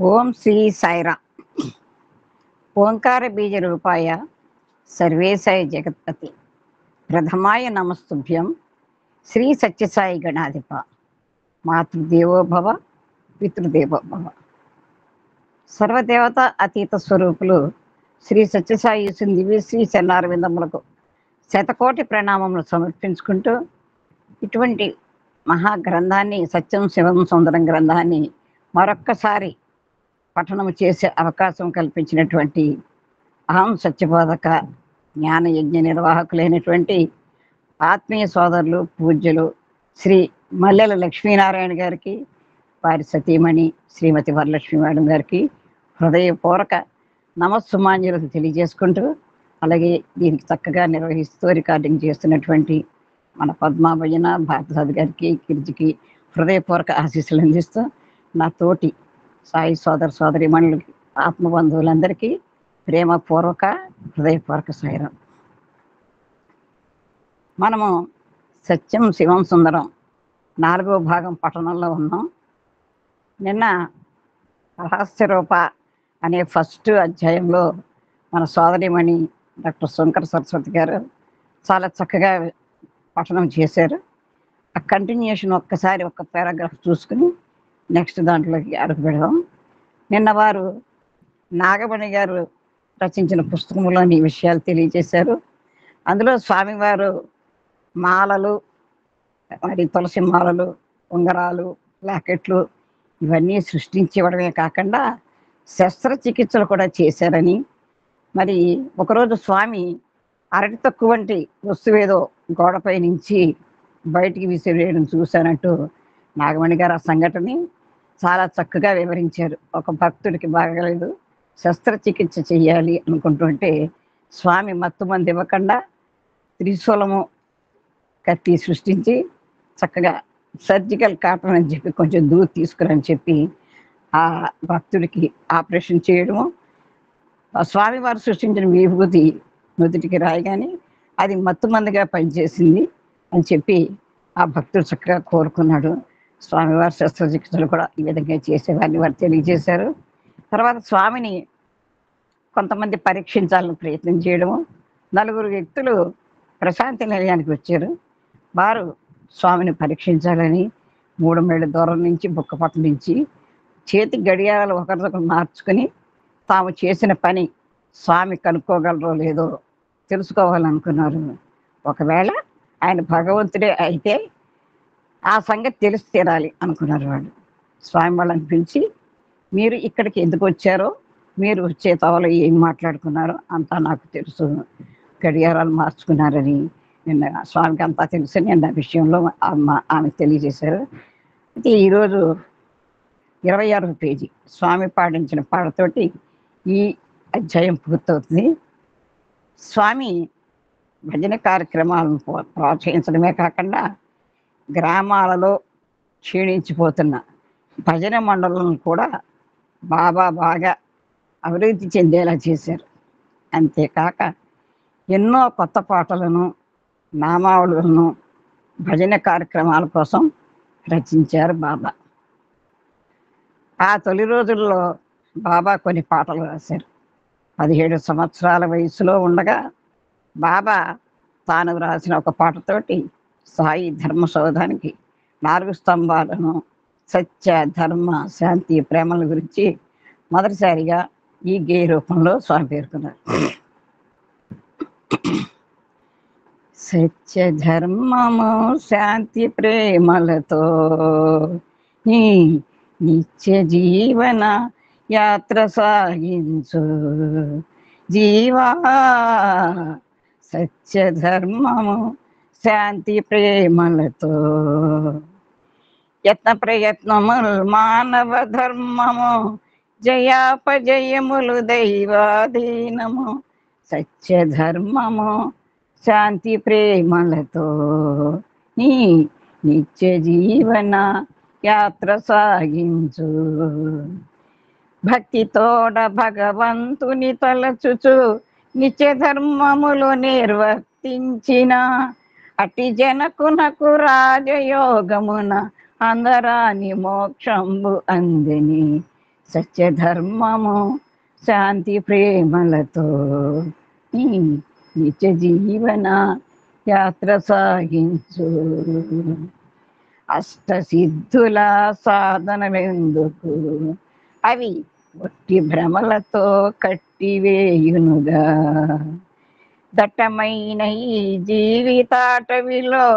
ఓం శ్రీ సాయిరాం. ఓంకార బీజ రూపాయ సర్వేశాయ జగత్పతి ప్రథమాయ నమస్తుభ్యం శ్రీ సత్యసాయి గణాధిప మాతృదేవోభవ పితృదేవోభవ. సర్వదేవత అతీత స్వరూపులు శ్రీ సత్యసాయి దివ్య శ్రీ చరణారవిందములకు శతకోటి ప్రణామములు సమర్పించుకుంటూ ఇటువంటి మహాగ్రంథాన్ని సత్యం శివం సుందరం గ్రంథాన్ని మరొక్కసారి పఠనము చేసే అవకాశం కల్పించినటువంటి అహం సత్యబోధక జ్ఞానయజ్ఞ నిర్వాహకులైనటువంటి ఆత్మీయ సోదరులు పూజ్యులు శ్రీ మల్లెల లక్ష్మీనారాయణ గారికి, వారి సతీమణి శ్రీమతి వరలక్ష్మి మేడం గారికి హృదయపూర్వక నమస్సుమాంజలు తెలియజేసుకుంటూ, అలాగే దీనికి చక్కగా నిర్వహిస్తూ రికార్డింగ్ చేస్తున్నటువంటి మన పద్మాభజన భారతసాద్ గారికి, కిర్జికి హృదయపూర్వక ఆశీస్సులు అందిస్తూ, నా తోటి సాయి సోదర సోదరిమణులకి, ఆత్మబంధువులందరికీ ప్రేమపూర్వక హృదయపూర్వక సాయిరాం. మనము సత్యం శివం సుందరం 4వ భాగం పఠనంలో ఉన్నాం. నిన్న రహస్యరూప అనే ఫస్ట్ అధ్యాయంలో మన సోదరిమణి డాక్టర్ శంకర సరస్వతి గారు చాలా చక్కగా పఠనం చేశారు. ఆ కంటిన్యూషన్ ఒక్కసారి ఒక్క పారాగ్రాఫ్ చూసుకుని నెక్స్ట్ దాంట్లోకి అడుగు పెడదాం. నిన్న వారు నాగమణి గారు రచించిన పుస్తకంలోని విషయాలు తెలియజేశారు. అందులో స్వామివారు మాలలు, మరి తులసి మాలలు, ఉంగరాలు, లాకెట్లు ఇవన్నీ సృష్టించివ్వడమే కాకుండా శస్త్రచికిత్సలు కూడా చేశారని, మరి ఒకరోజు స్వామి అరటి తక్కువ వంటి వస్తువేదో గోడపై నుంచి బయటికి విసిరేయడం చూశానంటూ నాగమణి గారు ఆ సంఘటనని చాలా చక్కగా వివరించారు. ఒక భక్తుడికి బాగలేదు, శస్త్రచికిత్స చెయ్యాలి అనుకుంటుంటే స్వామి మత్తుమంది ఇవ్వకుండా త్రిశూలము కత్తి సృష్టించి చక్కగా సర్జికల్ కాటన్ అని చెప్పి కొంచెం దూరం తీసుకురని చెప్పి ఆ భక్తుడికి ఆపరేషన్ చేయడము, ఆ స్వామివారు సృష్టించిన విభూతి నుదుటికి రాయగానే అది మత్తుమందిగా పనిచేసింది అని చెప్పి ఆ భక్తుడు చక్కగా కోరుకున్నాడు. స్వామివారి శస్త్రచికిత్సలు కూడా ఈ విధంగా చేసేవారిని వారు తెలియజేశారు. తర్వాత స్వామిని కొంతమంది పరీక్షించాలని ప్రయత్నం చేయడము, 4 వ్యక్తులు ప్రశాంతి నిలయానికి వచ్చారు. వారు స్వామిని పరీక్షించాలని 3 మైళ్ళ దూరం నుంచి బుక్కపట్ల నుంచి చేతి గడియారాలు ఒకరికొకరు మార్చుకుని తాము చేసిన పని స్వామి కనుక్కోగలరో లేదో తెలుసుకోవాలనుకున్నారు. ఒకవేళ ఆయన భగవంతుడే అయితే ఆ సంగతి తెలిసి తీరాలి అనుకున్నారు. వాళ్ళు స్వామి వాళ్ళని పిలిచి, మీరు ఇక్కడికి ఎందుకు వచ్చారో, మీరు వచ్చే తవలో ఏం మాట్లాడుకున్నారో అంతా నాకు తెలుసు, గడియారాలు మార్చుకున్నారని నిన్న స్వామికి అంతా తెలుసు నిన్న విషయంలో ఆమె తెలియజేశారు. అయితే ఈరోజు 26వ పేజీ స్వామి పాటించిన పాటతోటి ఈ అధ్యాయం పూర్తవుతుంది. స్వామి భజన కార్యక్రమాలను ప్రోత్సహించడమే కాకుండా గ్రామాలలో క్షీణించిపోతున్న భజన మండలను కూడా బాబా బాగా అభివృద్ధి చెందేలా చేశారు. అంతేకాక ఎన్నో కొత్త పాటలను, నామావళులను భజన కార్యక్రమాల కోసం రచించారు బాబా. ఆ తొలి రోజుల్లో బాబా కొన్ని పాటలు రాశారు. 17 సంవత్సరాల వయసులో ఉండగా బాబా తాను రాసిన ఒక పాటతోటి సాయి ధర్మ సౌధానికి 4 స్తంభాలను, సత్య ధర్మ శాంతి ప్రేమల గురించి మొదటిసారిగా ఈ గేయ రూపంలో స్వామి పేర్కొన్నారు. సత్య ధర్మము శాంతి ప్రేమలతో నీ నిత్య జీవన యాత్ర సాగించు జీవా, సత్య ధర్మము శాంతి ప్రేమలతో యత్న ప్రయత్నములు మానవ ధర్మము, జయాపజయములు దైవాధీనము, సత్య ధర్మము శాంతి ప్రేమలతో నీ నిత్య జీవన యాత్ర సాగించు. భక్తితోడ భగవంతుని తలచుచు నిత్య ధర్మములు నిర్వర్తించిన అటి జనకునకు రాజయోగమున అందరాని మోక్షంబు అందని, సత్యధర్మము శాంతి ప్రేమలతో ఈ నిత్య జీవన యాత్ర సాగించు. అష్టసిద్ధుల సాధనమెందుకు, అవి ఒట్టి భ్రమలతో కట్టివేయునుగా. దట్టమైన ఈ జీవితాటవిలో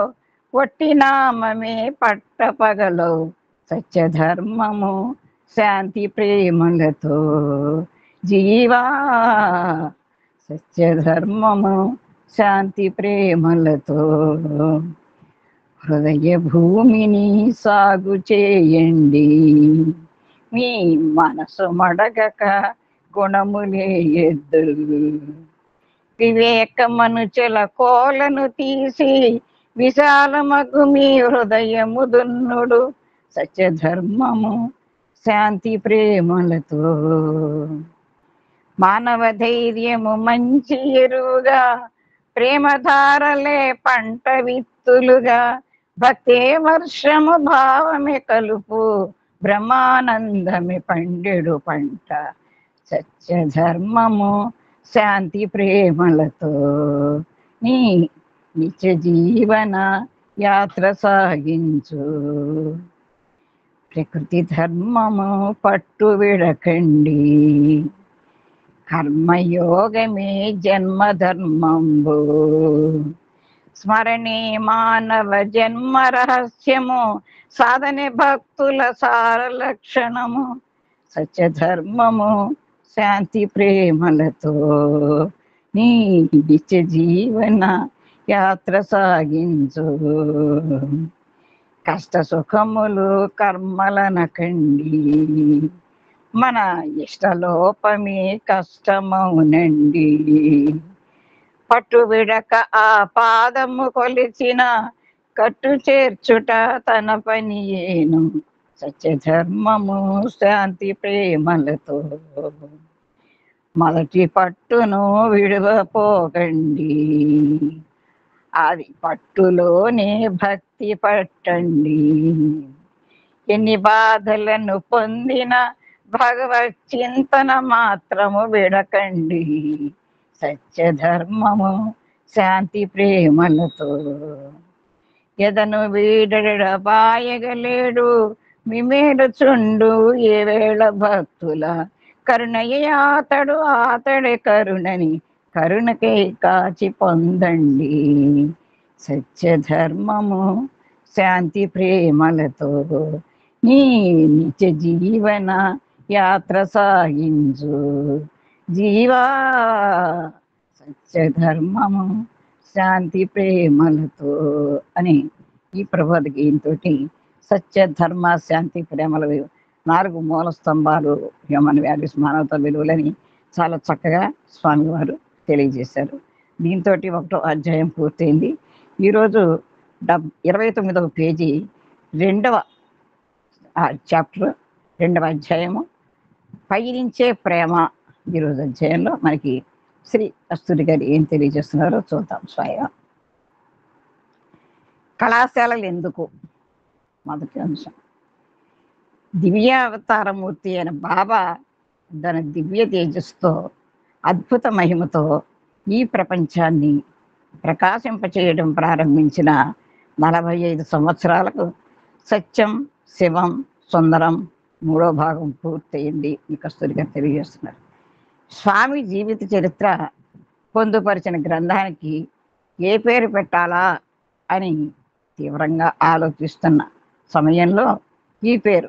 ఒట్టి నామమే పట్టపగలో. సత్యధర్మము శాంతి ప్రేమలతో జీవా, సత్యధర్మము శాంతి ప్రేమలతో హృదయ భూమిని సాగు చేయండి. మీ మనసు మడగక గుణములే ఎద్దులు. వివేక మనుచుల కోలను తీసి విశాలమగు మీ హృదయము దున్నుడు. సత్యధర్మము శాంతి ప్రేమలతో మానవ ధైర్యము మంచి ఎరువుగా, ప్రేమధారలే పంట విత్తులుగా. భక్తే వర్షము భావమే కలుపు, బ్రహ్మానందమే పండెడు పంట. సత్యధర్మము శాంతి ప్రేమలతో నీ నిత్య జీవన యాత్ర సాగించు. ప్రకృతి ధర్మము పట్టు విడకండి, కర్మయోగమే జన్మధర్మంబు. స్మరణే మానవ జన్మ రహస్యము, సాధనే భక్తుల సార లక్షణము. సత్యధర్మము శాంతి ప్రేమలతో నీ నిత్య జీవన యాత్ర సాగించు. కష్ట సుఖములు కర్మలనకండి, మన ఇష్టలోపమే కష్టమౌనండి. పట్టు విడక ఆ పాదము కొలిచిన, కట్టు చేర్చుట తన పని ఏను. సత్యధర్మము శాంతి ప్రేమలతో మొదటి పట్టును విడువపోకండి, అది పట్టులోనే భక్తి పట్టండి. ఎన్ని బాధలను పొందిన భగవత్ చింతన మాత్రము విడకండి. సత్యధర్మము శాంతి ప్రేమలతో ఎదను వీడబాయగలేడు, మిమేలుచుండు ఏ వేళ భక్తుల. కరుణయ్యాతడు ఆతడే కరుణని, కరుణకై కాచి పొందండి. సత్యధర్మము శాంతి ప్రేమలతో నీ నిత్య జీవన యాత్ర సాగించు. జీవా, సత్యధర్మము శాంతి ప్రేమలతో అని ఈ ప్రబోధ గీయంతో సత్యధర్మ శాంతి ప్రేమల 4 మూల స్తంభాలు హ్యూమన్ వాల్యూస్, మానవత విలువలని చాలా చక్కగా స్వామివారు తెలియజేశారు. దీంతో 1వ అధ్యాయం పూర్తయింది. ఈరోజు 29వ పేజీ 2వ చాప్టర్ 2వ అధ్యాయము పయనించే ప్రేమ. ఈరోజు అధ్యాయంలో మనకి శ్రీ కస్తూరి గారు ఏం తెలియజేస్తున్నారో చూద్దాం. స్వయం కళాశాలలు ఎందుకు? మొదటి అంశం, దివ్యావతారమూర్తి అయిన బాబా తన దివ్య తేజస్సుతో అద్భుత మహిమతో ఈ ప్రపంచాన్ని ప్రకాశింపచేయడం ప్రారంభించిన 45 సంవత్సరాలకు సత్యం, శివం, సుందరం 3వ భాగం పూర్తయింది. ఈ కస్తూరి గారు తెలియజేస్తున్నారు. స్వామి జీవిత చరిత్ర పొందుపరిచిన గ్రంథానికి ఏ పేరు పెట్టాలా అని తీవ్రంగా ఆలోచిస్తున్న సమయంలో ఈ పేరు,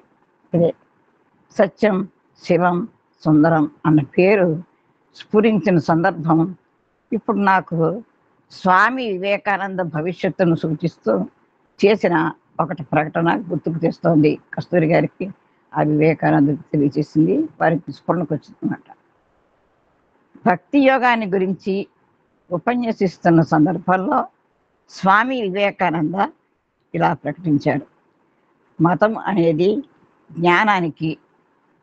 ఇదే సత్యం, శివం, సుందరం అన్న పేరు స్ఫురించిన సందర్భం ఇప్పుడు నాకు స్వామి వివేకానంద భవిష్యత్తును సూచిస్తూ చేసిన ఒకటి ప్రకటన గుర్తుకు తెస్తోంది. కస్తూరి గారికి ఆ వివేకానంద తెలియజేసింది, వారికి స్ఫురణకు వచ్చిందన్నమాట. భక్తి యోగాన్ని గురించి ఉపన్యసిస్తున్న సందర్భంలో స్వామి వివేకానంద ఇలా ప్రకటించాడు: మతం అనేది జ్ఞానానికి,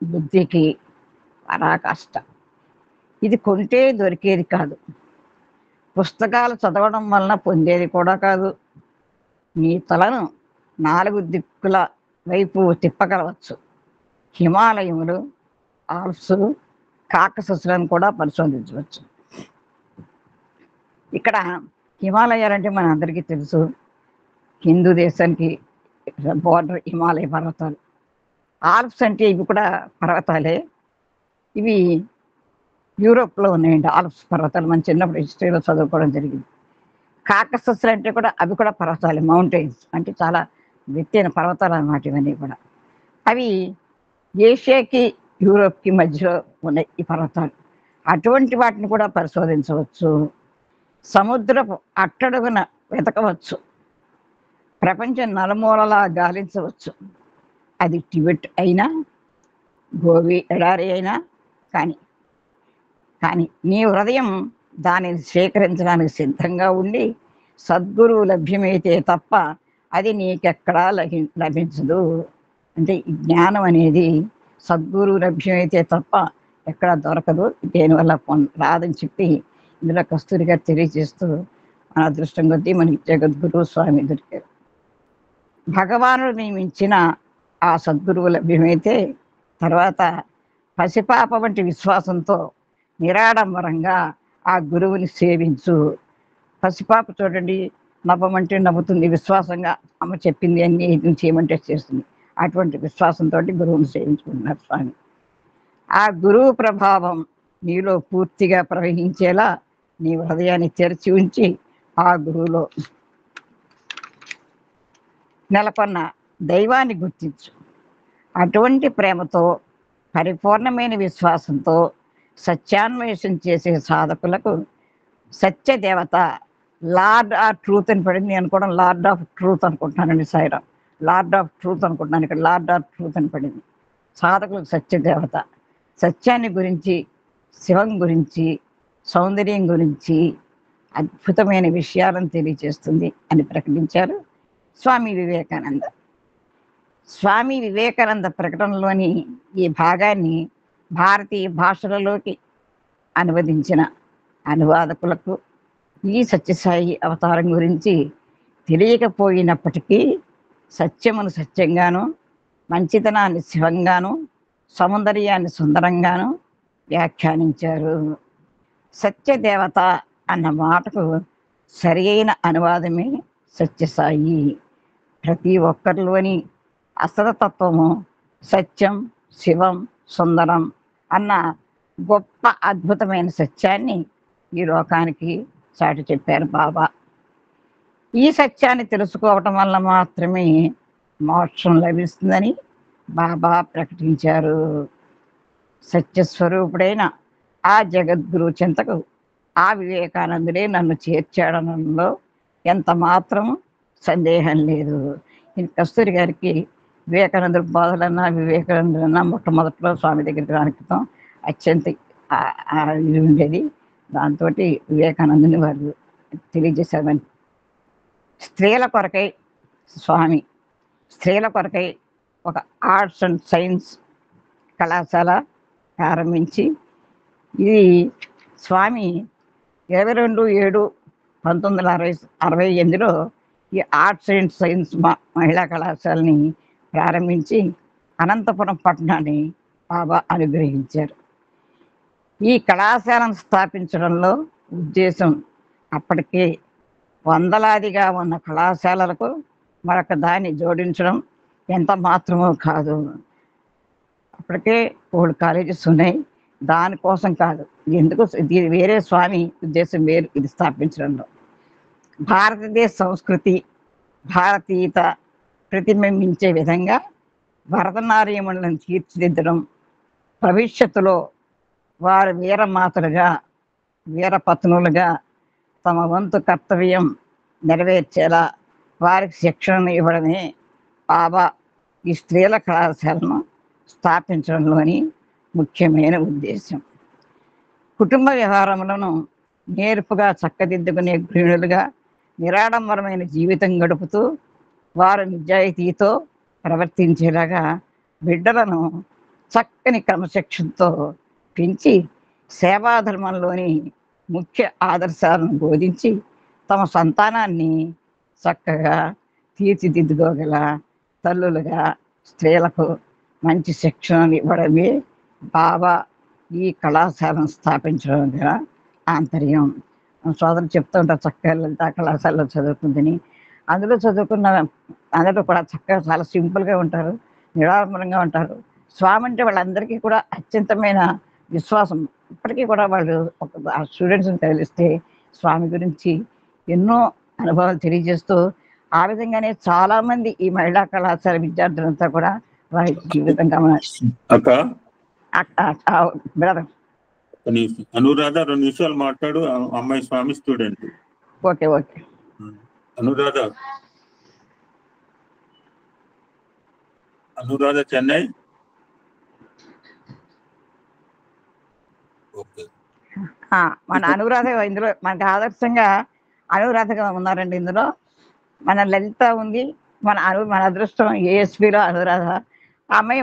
బుద్ధికి పరాకాష్ట. ఇది కొంటే దొరికేది కాదు, పుస్తకాలు చదవడం వలన పొందేది కూడా కాదు. నీ తలను 4 దిక్కుల వైపు తిప్పగలవచ్చు. హిమాలయములు, ఆల్ప్స్, కాకసస్లను కూడా పరిశోధించవచ్చు. ఇక్కడ హిమాలయాలంటే మన అందరికీ తెలుసు, హిందూ దేశానికి బోర్డర్ హిమాలయ పర్వతాలు. ఆల్ప్స్ అంటే ఇవి కూడా పర్వతాలే. ఇవి యూరోప్లో ఉన్నాయండి ఆల్ప్స్ పర్వతాలు. మన చిన్నప్పుడు హిస్టరీలో చదువుకోవడం జరిగింది. కాకసస్లు అంటే కూడా అవి కూడా పర్వతాలు, మౌంటైన్స్ అంటే చాలా ఎత్తైన పర్వతాలు అన్నమాట ఇవన్నీ కూడా. అవి ఏషియాకి యూరోప్కి మధ్యలో ఉన్నాయి ఈ పర్వతాలు. అటువంటి వాటిని కూడా పరిశోధించవచ్చు. సముద్రపు అట్టడుగున వెతకవచ్చు. ప్రపంచం నలుమూలలా గాలించవచ్చు. అది టిబెట్ అయినా, గోవి ఎడారి అయినా కానీ కానీ నీ హృదయం దానిని స్వీకరించడానికి సిద్ధంగా ఉండి సద్గురువు లభ్యమైతే తప్ప అది నీకెక్కడా లభించదు. అంటే ఈ జ్ఞానం అనేది సద్గురువు లభ్యమైతే తప్ప ఎక్కడా దొరకదు, దేనివల్ల రాదని చెప్పి ఇందులో కస్తూరి గారు తెలియజేస్తూ, మన అదృష్టం కొద్దీ మనకి జగద్గురు స్వామి దొరికారు. భగవానుడు నియమించిన ఆ సద్గురువు లభ్యమైతే తర్వాత పసిపాప వంటి విశ్వాసంతో నిరాడంబరంగా ఆ గురువుని సేవించు. పసిపాప చూడండి, నవ్వమంటే నవ్వుతుంది, విశ్వాసంగా అమ్మ చెప్పింది అన్ని ఇది చేయమంటే చేస్తుంది. అటువంటి విశ్వాసంతో గురువుని సేవించుకుంటున్నారు స్వామి. ఆ గురువు ప్రభావం నీలో పూర్తిగా ప్రవహించేలా నీ హృదయాన్ని తెరిచి ఉంచి ఆ గురువులో నెలకొన్న దైవాన్ని గుర్తించు. అటువంటి ప్రేమతో, పరిపూర్ణమైన విశ్వాసంతో సత్యాన్వేషణ చేసే సాధకులకు సత్యదేవత, లార్డ్ ఆఫ్ ట్రూత్ అని పడింది. నేను కూడా లార్డ్ ఆఫ్ ట్రూత్ అనుకుంటున్నానండి. సాయిరామ్, లార్డ్ ఆఫ్ ట్రూత్ అనుకుంటున్నాను, ఇక్కడ లార్డ్ ఆఫ్ ట్రూత్ అని పడింది. సాధకులకు సత్యదేవత సత్యాన్ని గురించి, శివం గురించి, సౌందర్యం గురించి అద్భుతమైన విషయాలను తెలియజేస్తుంది అని ప్రకటించారు స్వామి వివేకానంద. స్వామి వివేకానంద ప్రకటనలోని ఈ భాగాన్ని భారతీయ భాషలలోకి అనువదించిన అనువాదకులకు ఈ సత్యసాయి అవతారం గురించి తెలియకపోయినప్పటికీ సత్యమును సత్యంగాను, మంచితనాన్ని శివంగాను, సౌందర్యాన్ని సుందరంగాను వ్యాఖ్యానించారు. సత్యదేవత అన్న మాటకు సరి అయిన అనువాదమే సత్యసాయి. ప్రతి ఒక్కరిలోని అసలతత్వము సత్యం, శివం, సుందరం అన్న గొప్ప అద్భుతమైన సత్యాన్ని ఈ లోకానికి చాటి చెప్పారు బాబా. ఈ సత్యాన్ని తెలుసుకోవటం వల్ల మాత్రమే మోక్షం లభిస్తుందని బాబా ప్రకటించారు. సత్యస్వరూపుడైన ఆ జగద్గురు చింతకు ఆ వివేకానందుడే నన్ను చేర్చాడనంలో ఎంత మాత్రం సందేహం లేదు. కస్తూరి గారికి వివేకానందుడు బోధలన్నా, వివేకానందులన్నా మొట్టమొదట్లో స్వామి దగ్గరికి రానికితం అత్యంత ఇది ఉండేది. దాంతో వివేకానందుని వారు తెలియజేశామని. స్త్రీల కొరకై స్వామి స్త్రీల కొరకై ఒక ఆర్ట్స్ అండ్ సైన్స్ కళాశాల ప్రారంభించి, ఇది స్వామి 22/7/1968లో ఈ ఆర్ట్స్ అండ్ సైన్స్ మహిళా కళాశాలని ప్రారంభించి అనంతపురం పట్టణాన్ని బాబా అనుగ్రహించారు. ఈ కళాశాలను స్థాపించడంలో ఉద్దేశం అప్పటికే వందలాదిగా ఉన్న కళాశాలలకు మరొక దాన్ని జోడించడం ఎంత మాత్రమో కాదు. అప్పటికే 3 కాలేజెస్ ఉన్నాయి. దానికోసం కాదు, ఎందుకు ఇది వేరే స్వామి ఉద్దేశం వేరు ఇది స్థాపించడంలో. భారతదేశ సంస్కృతి, భారతీయత ప్రతిబింబించే విధంగా భరతనాట్యములను తీర్చిదిద్దడం, భవిష్యత్తులో వారు వీరమాతలుగా, వీరపత్నులుగా తమ వంతు కర్తవ్యం నెరవేర్చేలా వారికి శిక్షణను ఇవ్వడమే బాబా ఈ స్త్రీల కళాశాలను స్థాపించడంలోని ముఖ్యమైన ఉద్దేశం. కుటుంబ వ్యవహారములను నేర్పుగా చక్కదిద్దుకునే గృహిణులుగా నిరాడంబరమైన జీవితం గడుపుతూ వారు నిజాయితీతో ప్రవర్తించేలాగా బిడ్డలను చక్కని క్రమశిక్షణతో పెంచి సేవాధర్మంలోని ముఖ్య ఆదర్శాలను బోధించి తమ సంతానాన్ని చక్కగా తీర్చిదిద్దుకోగల తల్లులుగా స్త్రీలకు మంచి శిక్షణను ఇవ్వడమే బాబా ఈ కళాశాలను స్థాపించడం ద్వారా ఆంతర్యం. సోదరులు చెప్తూ ఉంటారు చక్కగా లలిత కళాశాలలో చదువుకుందని. అందులో చదువుకున్న అందరూ కూడా చక్కగా చాలా సింపుల్గా ఉంటారు, నిరాడంబరంగా ఉంటారు. స్వామి అంటే వాళ్ళందరికీ కూడా అత్యంతమైన విశ్వాసం. ఇప్పటికీ కూడా వాళ్ళు ఆ స్టూడెంట్స్ని కలిస్తే స్వామి గురించి ఎన్నో అనుభవాలు తెలియజేస్తూ, ఆ విధంగానే చాలామంది ఈ మహిళా కళాశాల విద్యార్థులంతా కూడా వారి జీవితంగా అక్క బ్రదర్ అనురాధ 2 నిమిషాలు మాట్లాడు. అమ్మాయి స్వామి student. Okay okay Anuradha Chennai. Okay, మన అనురాధ ఇందులో మనకు ఆదర్శంగా అనురాధగా ఉన్నారండి. ఇందులో మన లలిత ఉంది, మన అదృష్టం ఏఎస్పీలో అనురాధ. ఆ అమ్మాయి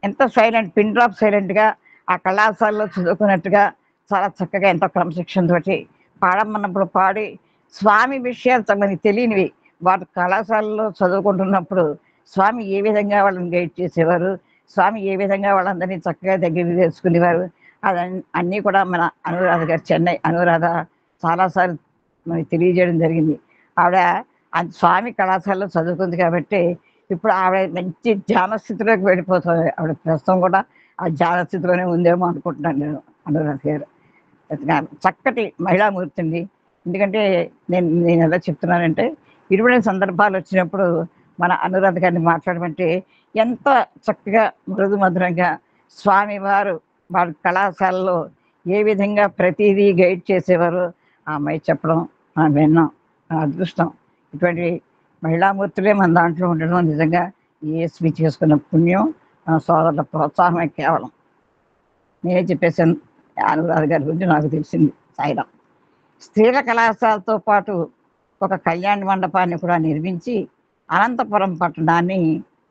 ఎంతో సైలెంట్, పిన్ డ్రాప్ సైలెంట్గా ఆ కళాశాలలో చదువుకున్నట్టుగా చాలా చక్కగా ఎంతో క్రమశిక్షణ తోటి పాడమన్నప్పుడు పాడి స్వామి విషయాలు మనకి తెలియనివి వాటి కళాశాలలో చదువుకుంటున్నప్పుడు స్వామి ఏ విధంగా వాళ్ళని గైడ్ చేసేవారు, స్వామి ఏ విధంగా వాళ్ళందరినీ చక్కగా దగ్గరికి తెలుసుకునేవారు, అన్నీ కూడా మన అనురాధ గారు, చెన్నై అనురాధ చాలాసార్లు మనకి తెలియజేయడం జరిగింది. ఆవిడ స్వామి కళాశాలలో చదువుకుంది కాబట్టి ఇప్పుడు ఆవిడ మంచి ధ్యాన స్థితిలోకి వెళ్ళిపోతుంది. ఆవిడ ప్రస్తుతం కూడా ఆ ధ్యాన స్థితిలోనే ఉందేమో అనుకుంటున్నాను నేను. అనురాధ గారు చక్కటి మహిళామూర్తి అండి. ఎందుకంటే నేను ఎలా చెప్తున్నానంటే, ఇరువుల సందర్భాలు వచ్చినప్పుడు మన అనురాధ గారిని మాట్లాడమంటే ఎంత చక్కగా మృదు మధురంగా స్వామివారు వారి కళాశాలలో ఏ విధంగా ప్రతిదీ గైడ్ చేసేవారు ఆ అమ్మాయి చెప్పడం మనం విన్నాం. అదృష్టం. ఇటువంటి మహిళామూర్తులే మన దాంట్లో ఉండడం నిజంగా ఏఎస్పీ చేసుకున్న పుణ్యం, సోదరుల ప్రోత్సాహమే కేవలం. నేనే చెప్పేసాను అనురాధ గారి గురించి నాకు తెలిసింది. సాయిరాం. స్త్రీల కళాశాలతో పాటు ఒక కళ్యాణ మండపాన్ని కూడా నిర్మించి అనంతపురం పట్టణాన్ని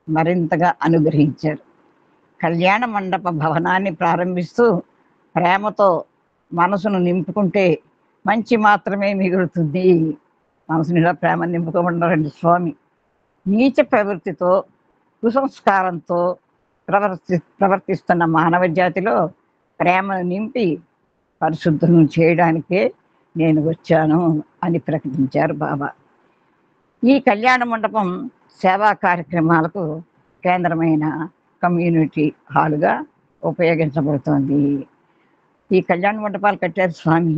మరింతగా అనుగ్రహించారు. కళ్యాణ మండప భవనాన్ని ప్రారంభిస్తూ ప్రేమతో మనసును నింపుకుంటే మంచి మాత్రమే మిగులుతుంది. మనసుని ఇలా ప్రేమ నింపుకోమన్నారండి స్వామి. నీచ ప్రవృత్తితో కుసంస్కారంతో ప్రవర్తిస్తున్న మానవ జాతిలో ప్రేమను నింపి పరిశుద్ధం చేయడానికే నేను వచ్చాను అని ప్రకటించారు బాబా. ఈ కళ్యాణ మండపం సేవా కార్యక్రమాలకు కేంద్రమైన కమ్యూనిటీ హాలుగా ఉపయోగించబడుతోంది. ఈ కళ్యాణ మండపాలు కట్టారు స్వామి.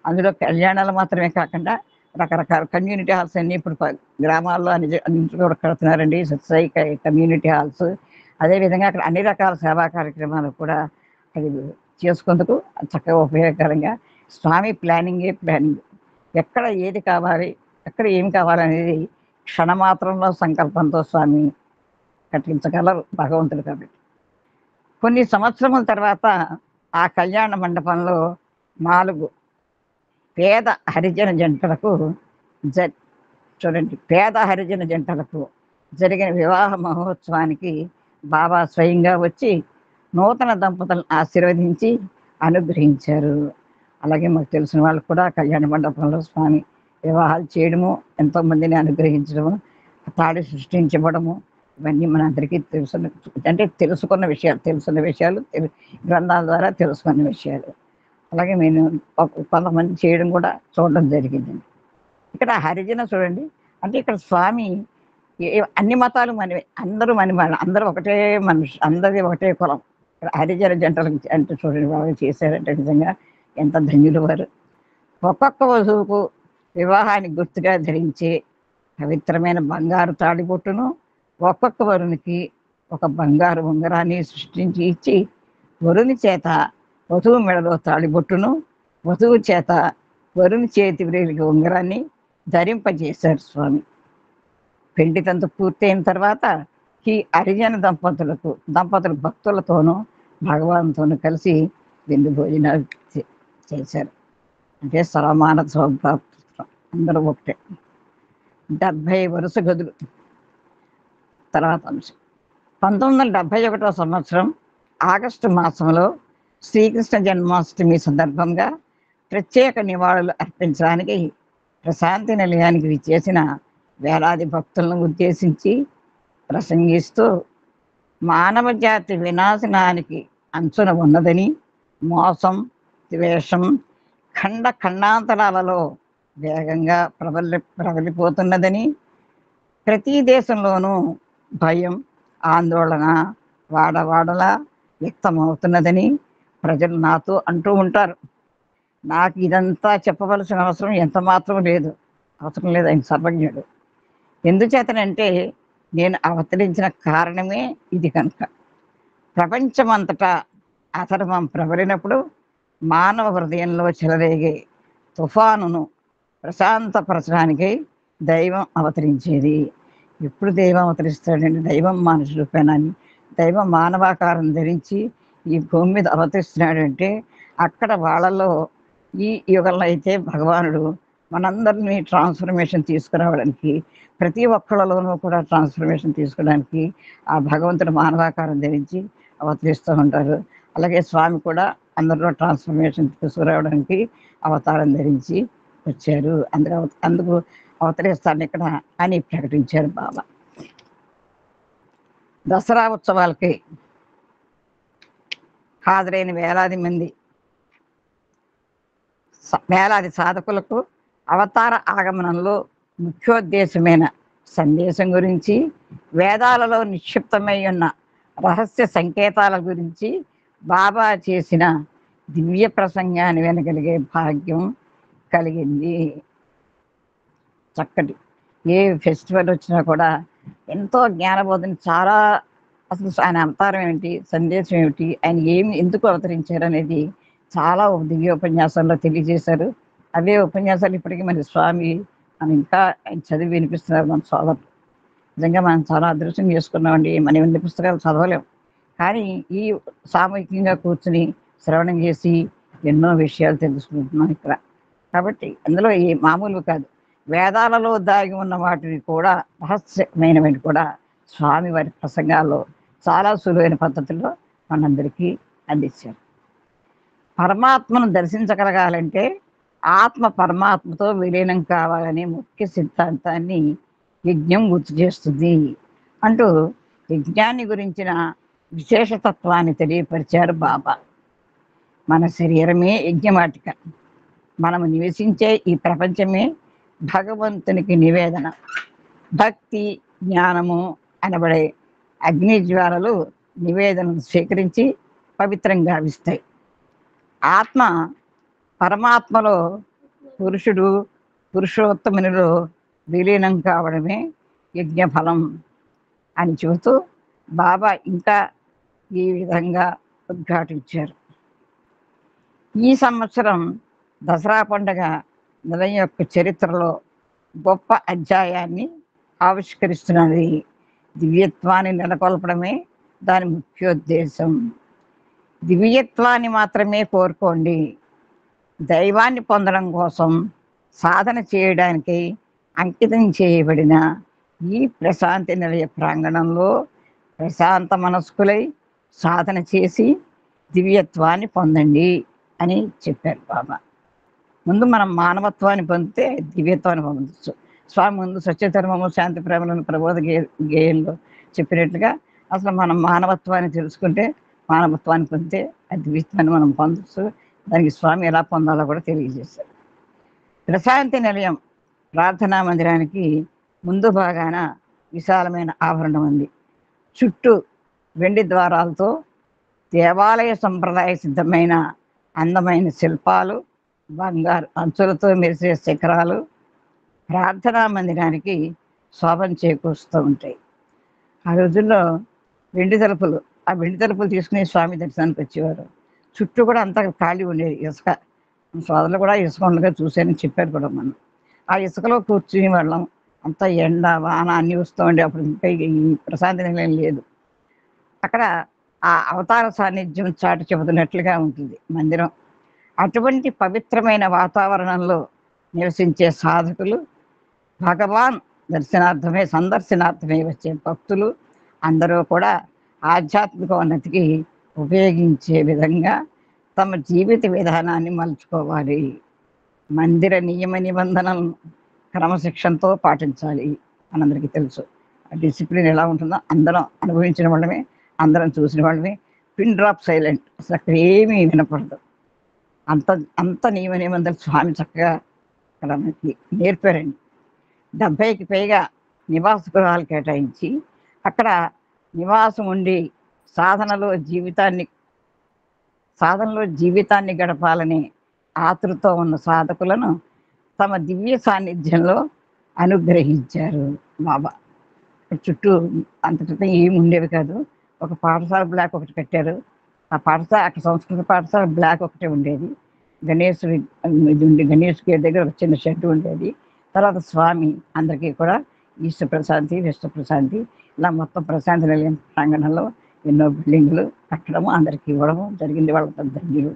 అందులో కళ్యాణాలు మాత్రమే కాకుండా రకరకాల కమ్యూనిటీ హాల్స్ అన్నీ ఇప్పుడు గ్రామాల్లో అన్నింటిలో కూడా కడుతున్నారండి. సత్సాయి కమ్యూనిటీ హాల్స్. అదేవిధంగా అక్కడ అన్ని రకాల సేవా కార్యక్రమాలు కూడా అది చేసుకుందుకు చక్కగా ఉపయోగకరంగా స్వామి ప్లానింగ్. ఎక్కడ ఏది కావాలి, ఎక్కడ ఏమి కావాలనేది క్షణమాత్రంలో సంకల్పంతో స్వామి కట్టించగలరు భగవంతుడు. కాబట్టి కొన్ని సంవత్సరముల తర్వాత ఆ కళ్యాణ మండపంలో 4 పేద హరిజన జంటలకు పేద హరిజన జంటలకు జరిగిన వివాహ మహోత్సవానికి బాబా స్వయంగా వచ్చి నూతన దంపతులను ఆశీర్వదించి అనుగ్రహించారు. అలాగే మాకు తెలిసిన వాళ్ళు కూడా కళ్యాణ మండపంలో స్వామి వివాహాలు చేయడము, ఎంతోమందిని అనుగ్రహించడము, తాడి సృష్టించబడము, ఇవన్నీ మనందరికీ తెలుసుకున్న విషయాలు గ్రంథాల ద్వారా తెలుసుకున్న విషయాలు. అలాగే నేను కొంతమంది చేయడం కూడా చూడడం జరిగిందండి. ఇక్కడ హరిజన చూడండి, అంటే ఇక్కడ స్వామి అన్ని మతాలు మనవే, అందరూ అందరూ ఒకటే మనిషి, అందరిది ఒకటే కులం. ఇక్కడ హరిజన జంటలు అంటే చూడండి బాగా చేశారంటే నిజంగా ఎంత ధన్యులు వారు. ఒక్కొక్క వధువుకు వివాహానికి గుర్తుగా ధరించే పవిత్రమైన బంగారు తాళిబొట్టును, ఒక్కొక్క వరునికి ఒక బంగారు ఉంగరాన్ని సృష్టించి ఇచ్చి వరుని చేత వధువు మెడలో తాళిబొట్టును, వధువు చేత వరుని చేతి వ్రేలికి ఉంగరాన్ని ధరింపజేశారు స్వామి. పెండి తంతు పూర్తయిన తర్వాత ఈ హరిజన దంపతులు భక్తులతోనూ భగవాన్తోనూ కలిసి విందు భోజనాలు చేశారు. అంటే సమాన సౌభాగ్యం, అందరూ ఒకటే. 70 వరుస గదులు. తర్వాత అంశం 1971 సంవత్సరం ఆగస్టు మాసంలో శ్రీకృష్ణ జన్మాష్టమి సందర్భంగా ప్రత్యేక నివాళులు అర్పించడానికి ప్రశాంతి నిలయానికి విచ్చేసిన వేలాది భక్తులను ఉద్దేశించి ప్రసంగిస్తూ మానవ జాతి వినాశనానికి అంచున ఉన్నదని, మోసం, ద్వేషం ఖండాంతరాలలో వేగంగా ప్రబలిపోతున్నదని, ప్రతి దేశంలోనూ భయం, ఆందోళన వాడవాడలా వ్యక్తమవుతున్నదని ప్రజలు నాతో అంటూ ఉంటారు. నాకు ఇదంతా చెప్పవలసిన అవసరం ఎంత మాత్రం లేదు. ఆయన సర్వజ్ఞుడు. ఎందుచేతనంటే నేను అవతరించిన కారణమే ఇది కనుక. ప్రపంచమంతటా అధర్మం ప్రబలినప్పుడు మానవ హృదయంలో చెలరేగే తుఫానును ప్రశాంతపరచడానికి దైవం అవతరించేది. ఎప్పుడు దైవం అవతరిస్తాడండి? దైవం మనిషి రూపేణాన్ని, దైవం మానవాకారం ధరించి ఈ భూమి మీద అవతరిస్తున్నాడంటే అక్కడ వాళ్ళలో ఈ యుగంలో అయితే భగవానుడు మనందరినీ ట్రాన్స్ఫర్మేషన్ తీసుకురావడానికి, ప్రతి ఒక్కళ్ళలోనూ కూడా ట్రాన్స్ఫర్మేషన్ తీసుకోవడానికి ఆ భగవంతుడు మానవాకారం ధరించి అవతరిస్తూ ఉంటారు. అలాగే స్వామి కూడా అందరిలో ట్రాన్స్ఫర్మేషన్ తీసుకురావడానికి అవతారం ధరించి వచ్చారు. అందుకు అవతరిస్తాను ఇక్కడ అని ప్రకటించారు బాబా. దసరా ఉత్సవాలకి హాజరైన వేలాది సాధకులకు అవతార ఆగమనంలో ముఖ్యోద్దేశమైన సందేశం గురించి, వేదాలలో నిక్షిప్తమై ఉన్న రహస్య సంకేతాల గురించి బాబా చేసిన దివ్య ప్రసంగాన్ని వినగలిగే భాగ్యం కలిగింది. చక్కటి ఏ ఫెస్టివల్ వచ్చినా కూడా ఎంతో జ్ఞానబోధన, చాలా అసలు ఆయన అవతారం ఏమిటి, సందేశం ఏమిటి, ఆయన ఎందుకు అవతరించారు అనేది చాలా దివ్యోపన్యాసాల్లో తెలియజేశారు. అవే ఉపన్యాసాలు ఇప్పటికీ మన స్వామి మనం ఇంకా ఆయన చదివి వినిపిస్తున్నారు మన సోదరులు. నిజంగా మనం చాలా అదృష్టం చేసుకున్నామండి. మనం ఎన్ని పుస్తకాలు చదవలేం, కానీ ఈ సామూహికంగా కూర్చుని శ్రవణం చేసి ఎన్నో విషయాలు తెలుసుకుంటున్నాం ఇక్కడ. కాబట్టి అందులో ఈ మామూలు కాదు, వేదాలలో దాగి ఉన్న వాటిని కూడా, రహస్యమైనవి కూడా స్వామి వారి ప్రసంగాల్లో చాలా సులువైన పద్ధతుల్లో మనందరికీ అందించారు. పరమాత్మను దర్శించగలగాలంటే ఆత్మ పరమాత్మతో విలీనం కావాలనే ముఖ్య సిద్ధాంతాన్ని యజ్ఞం గుర్తు చేస్తుంది అంటూ యజ్ఞాన్ని గురించిన విశేషతత్వాన్ని తెలియపరిచారు బాబా. మన శరీరమే యజ్ఞవాటిక, మనము నివసించే ఈ ప్రపంచమే భగవంతునికి నివేదన. భక్తి, జ్ఞానము అనబడే అగ్ని జ్వాలలు నివేదనను స్వీకరించి పవిత్రంగా గావిస్తాయి. ఆత్మ పరమాత్మలో, పురుషోత్తమునిలో విలీనం కావడమే యజ్ఞఫలం అని చెబుతూ బాబా ఇంకా ఈ విధంగా ఉద్ఘాటించారు. ఈ సంవత్సరం దసరా పండుగ నిలయం యొక్క చరిత్రలో గొప్ప అధ్యాయాన్ని ఆవిష్కరిస్తున్నది. దివ్యత్వాన్ని నెలకొల్పడమే దాని ముఖ్యోద్దేశం. దివ్యత్వాన్ని మాత్రమే కోరుకోండి. దైవాన్ని పొందడం కోసం సాధన చేయడానికి అంకితం చేయబడిన ఈ ప్రశాంతి నిలయ ప్రాంగణంలో ప్రశాంత మనస్కులై సాధన చేసి దివ్యత్వాన్ని పొందండి అని చెప్పారు బాబా. ముందు మనం మానవత్వాన్ని పొందితే దివ్యత్వాన్ని పొందవచ్చు. స్వామి ముందు సత్యధర్మము, శాంతి, ప్రేమలను ప్రబోధ గేయంలో చెప్పినట్లుగా అసలు మనం మానవత్వాన్ని తెలుసుకుంటే, మానవత్వాన్ని పొందితే ఆ దివ్యత్వాన్ని మనం పొందవచ్చు. దానికి స్వామి ఎలా పొందాలో కూడా తెలియజేశారు. ప్రశాంతి నిలయం ప్రార్థనా మందిరానికి ముందు భాగాన విశాలమైన ఆవరణం ఉంది. చుట్టూ వెండి ద్వారాలతో దేవాలయ సంప్రదాయ సిద్ధమైన అందమైన శిల్పాలు, బంగారు అంచులతో మెరిసే శిఖరాలు ప్రార్థనా మందిరానికి శోభం చేకూరుస్తూ ఉంటాయి. ఆ రోజుల్లో వెండి తలుపులు, ఆ వెండి తలుపులు తీసుకుని స్వామి దర్శనానికి వచ్చేవారు. చుట్టూ కూడా అంతా ఖాళీ ఉండేది, ఇసుక. సోదరులు కూడా ఇసుక ఉండగా చూశారని చెప్పారు కూడా. మనం ఆ ఇసుకలో కూర్చుని వాళ్ళం. అంతా ఎండ, వాన అన్నీ వస్తూ ఉండే. అప్పుడు ఇంకా ఈ ప్రశాంతి నిలయం లేదు. అక్కడ ఆ అవతార సాన్నిధ్యం చాటు చెబుతున్నట్లుగా ఉంటుంది మందిరం. అటువంటి పవిత్రమైన వాతావరణంలో నివసించే సాధకులు, భగవాన్ సందర్శనార్థమే వచ్చే భక్తులు అందరూ కూడా ఆధ్యాత్మిక ఉన్నతికి ఉపయోగించే విధంగా తమ జీవిత విధానాన్ని మలుచుకోవాలి. మందిర నియమ నిబంధనలను క్రమశిక్షణతో పాటించాలి. మనందరికీ తెలుసు ఆ డిసిప్లిన్ ఎలా ఉంటుందో. అందరం అనుభవించిన వాళ్ళమే, అందరం చూసిన వాళ్ళమే. పిన్ డ్రాప్ సైలెంట్, అసలు అక్కడ ఏమీ వినపడదు. అంత అంత నియమ నిబంధనలు స్వామి చక్కగా అక్కడ మనకి నేర్పారండి. 70కి పైగా నివాస గృహాలు కేటాయించి అక్కడ నివాసం ఉండి సాధనలో జీవితాన్ని సాధనలో జీవితాన్ని గడపాలని ఆతృత ఉన్న సాధకులను తమ దివ్య సాన్నిధ్యంలో అనుగ్రహించారు బాబా. చుట్టూ అంత క్రితం ఏమి ఉండేవి కాదు. ఒక పాఠశాల బ్లాక్ ఒకటి కట్టారు. ఆ పాఠశాల అక్కడ సంస్కృత పాఠశాల బ్లాక్ ఒకటే ఉండేది. గణేశుడి ఇది ఉండి గణేష్ గేట్ దగ్గర ఒక చిన్న షెడ్ ఉండేది. తర్వాత స్వామి అందరికీ కూడా ఈశ్వర ప్రశాంతి, విశ్వ ప్రశాంతి, ఇలా మొత్తం ప్రశాంతి నిలయం ప్రాంగణంలో ఎన్నో బిల్డింగ్లు కట్టడము అందరికీ ఇవ్వడము జరిగింది. వాళ్ళ ధన్యులు.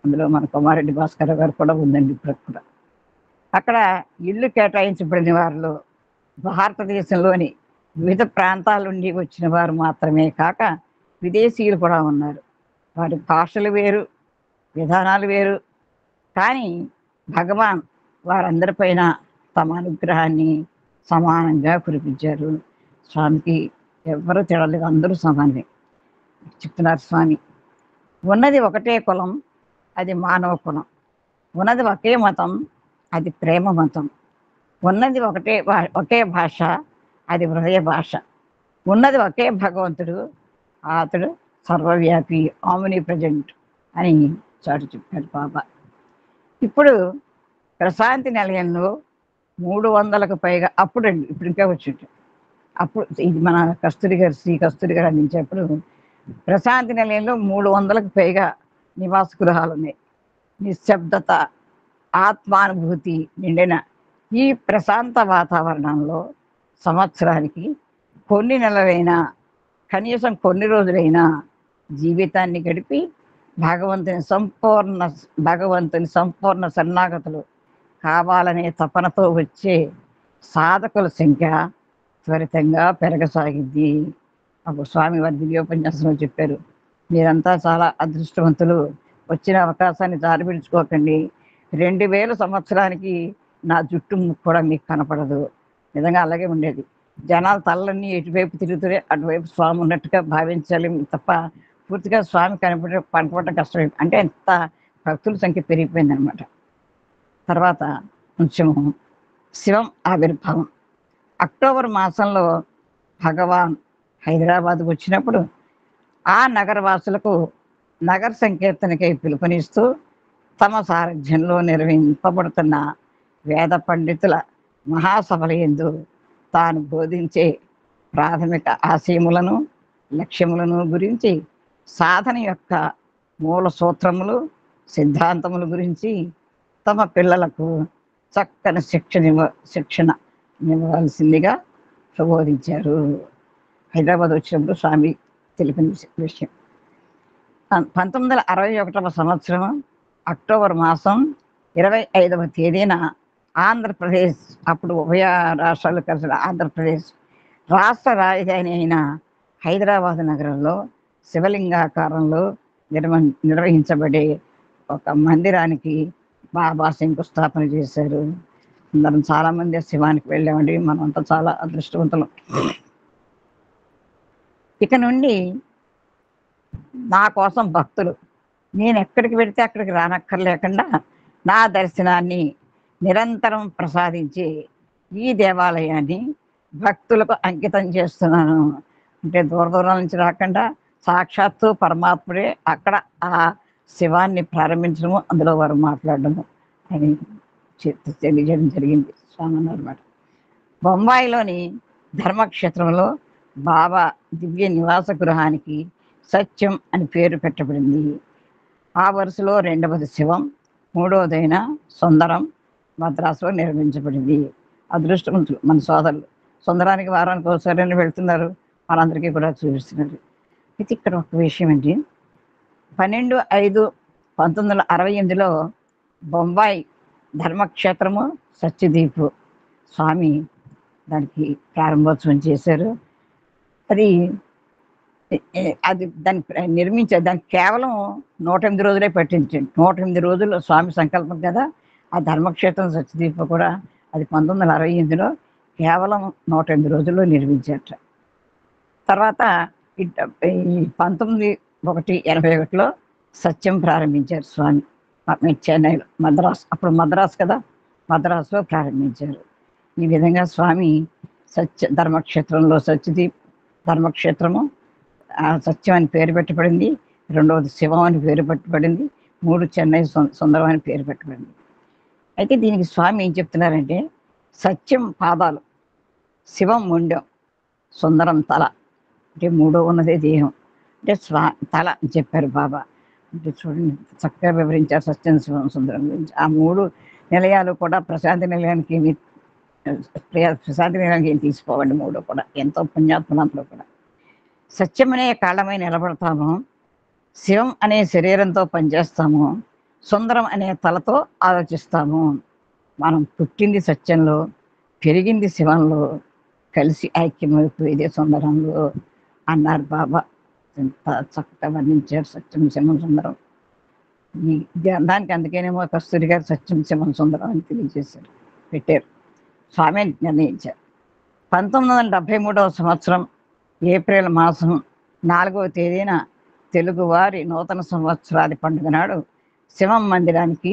అందులో మన కొమారెడ్డి భాస్కర్ గారు కూడా ఉందండి ఇప్పుడు కూడా. అక్కడ ఇల్లు కేటాయించబడిన వారిలో భారతదేశంలోని వివిధ ప్రాంతాల నుండి వచ్చిన వారు మాత్రమే కాక విదేశీయులు కూడా ఉన్నారు. వారి భాషలు వేరు, విధానాలు వేరు, కానీ భగవాన్ వారందరిపైన తమ అనుగ్రహాన్ని సమానంగా కురిపించారు. స్వామికి ఎవరు తిడలేదు, అందరూ సమానమే చెప్తున్నారు స్వామి. ఉన్నది ఒకటే కులం, అది మానవ కులం. ఉన్నది ఒకే మతం, అది ప్రేమ మతం. ఉన్నది ఒకే భాష, అది హృదయ భాష. ఉన్నది ఒకే భగవంతుడు, అతడు సర్వవ్యాపి, ఆమ్ని ప్రజెంట్ అని చాటు చెప్పాడు బాబా. ఇప్పుడు ప్రశాంతి నిలయంలో 300కు పైగా, అప్పుడండి ఇప్పుడు ఇంకా వచ్చి అప్పుడు ఇది మన శ్రీ కస్తూరి గారు అందించేప్పుడు ప్రశాంతి నిలయంలో 300కు పైగా నివాస గృహాలు ఉన్నాయి. నిశ్శబ్దత, ఆత్మానుభూతి నిండిన ఈ ప్రశాంత వాతావరణంలో సంవత్సరానికి కొన్ని నెలలైనా, కనీసం కొన్ని రోజులైనా జీవితాన్ని గడిపి భగవంతుని సంపూర్ణ శరణాగతులు కావాలనే తపనతో వచ్చే సాధకుల సంఖ్య త్వరితంగా పెరగసాగింది. అప్పుడు స్వామి వారి దివ్యోపన్యాసంలో చెప్పారు, మీరంతా చాలా అదృష్టవంతులు, వచ్చిన అవకాశాన్ని జారిపిడుచుకోకండి. 2000 సంవత్సరానికి నా జుట్టు కూడా మీకు కనపడదు. నిజంగా అలాగే ఉండేది. జనాలు తలలన్నీ ఎటువైపు తిరుగుతుంటే అటువైపు స్వామి ఉన్నట్టుగా భావించాలి తప్ప పూర్తిగా స్వామి కనపడటం కష్టమే. అంటే ఎంత భక్తుల సంఖ్య పెరిగిపోయింది అనమాట. తర్వాత కొంచెం శివం ఆవిర్భావం. అక్టోబర్ మాసంలో భగవాన్ హైదరాబాద్కు వచ్చినప్పుడు ఆ నగరవాసులకు నగర సంకీర్తనకై పిలుపునిస్తూ తమ సారథ్యంలో నిర్వహింపబడుతున్న వేద పండితుల మహాసభల యందు తాను బోధించే ప్రాథమిక ఆశయములను, లక్ష్యములను గురించి, సాధన యొక్క మూల సూత్రములు, సిద్ధాంతముల గురించి తమ పిల్లలకు చక్కని శిక్షణ ఇవ్వవలసిందిగా ప్రబోధించారు. హైదరాబాద్ వచ్చినప్పుడు స్వామి తెలిపిన విషయం. 1961వ సంవత్సరం అక్టోబర్ మాసం 25వ తేదీన ఆంధ్రప్రదేశ్, అప్పుడు ఉభయ రాష్ట్రాలు కలిసిన ఆంధ్రప్రదేశ్ రాష్ట్ర రాజధాని అయిన హైదరాబాద్ నగరంలో శివలింగాకారంలో నిర్వహించబడే ఒక మందిరానికి బాబా శంకుస్థాపన చేశారు. అందరం చాలామంది శివానికి వెళ్ళామండి. మనమంతా చాలా అదృష్టవంతులం. ఇక నుండి నా కోసం భక్తులు నేను ఎక్కడికి వెళితే అక్కడికి రానక్కర్లేకుండా నా దర్శనాన్ని నిరంతరం ప్రసాదించి ఈ దేవాలయాన్ని భక్తులకు అంకితం చేస్తున్నాను. అంటే దూర దూరం నుంచి రాకుండా సాక్షాత్తు పరమాత్ముడే అక్కడ ఆ శివాన్ని ప్రారంభించడము, అందులో వారు మాట్లాడడము అని తెలియజేయడం జరిగింది స్వామి అన్నమాట. బొంబాయిలోని ధర్మక్షేత్రంలో బాబా దివ్య నివాస గృహానికి సత్యం అని పేరు పెట్టబడింది. ఆ వరుసలో 2వది శివం, 3వదైన సుందరం మద్రాసులో నిర్మించబడింది. అదృష్టవంతులు మన సోదరులు. సుందరానికి వారానికి ఒకసారి వెళ్తున్నారు, వాళ్ళందరికీ కూడా చూపిస్తున్నారు. అయితే ఇక్కడ ఒక విషయం ఏంటి, 12/5/1968లో బొంబాయి ధర్మక్షేత్రము సత్యదీపు స్వామి దానికి ప్రారంభోత్సవం చేశారు. అది దాన్ని దానికి కేవలం 108 రోజులే పట్టించండి. 108 రోజులు స్వామి సంకల్పం కదా. ఆ ధర్మక్షేత్రం సత్యదీప కూడా అది 1968లో కేవలం 108 రోజుల్లో నిర్మించారట. తర్వాత 19 1981లో సత్యం ప్రారంభించారు స్వామి. చెన్నైలో, మద్రాసు, అప్పుడు మద్రాసు కదా, మద్రాసులో ప్రారంభించారు. ఈ విధంగా స్వామి ధర్మక్షేత్రంలో సత్యదీప్ ధర్మక్షేత్రము సత్యం అని పేరు పెట్టబడింది. రెండవది శివం అని పేరు పెట్టబడింది. 3 చెన్నై సుందరం అని పేరు పెట్టబడింది. అయితే దీనికి స్వామి ఏం చెప్తున్నారంటే, సత్యం పాదాలు, శివం మొండెం, సుందరం తల, అంటే మూడో ఉన్నదే దేహం, అంటే తల అని చెప్పారు బాబా. అంటే చూడండి, చక్కగా వివరించారు సత్యం, శివం, సుందరం గురించి. ఆ 3 నిలయాలు కూడా ప్రశాంతి నిలయానికి ఏం తీసుకోవండి. 3 కూడా ఎంతో పుణ్యాత్మలంలో కూడా. సత్యం అనే కాళ్ళమై నిలబడతాము, శివం అనే శరీరంతో పనిచేస్తాము, సుందరం అనే తలతో ఆలోచిస్తాము. మనం పుట్టింది సత్యంలో, పెరిగింది శివంలో, కలిసి ఐక్యమైపోయేదే సుందరంలో అన్నారు బాబా. ఎంత చక్కగా వర్ణించారు సత్యం, శివం, సుందరం. ఈ గ్రంథానికి అందుకేనేమో కస్తూరి గారు సత్యం, శివం, సుందరం అని తెలియజేశారు, పెట్టారు, స్వామి నిర్ణయించారు. 1973వ సంవత్సరం ఏప్రిల్ మాసం 4వ తేదీన తెలుగువారి నూతన సంవత్సరాది పండుగ నాడు శివం మందిరానికి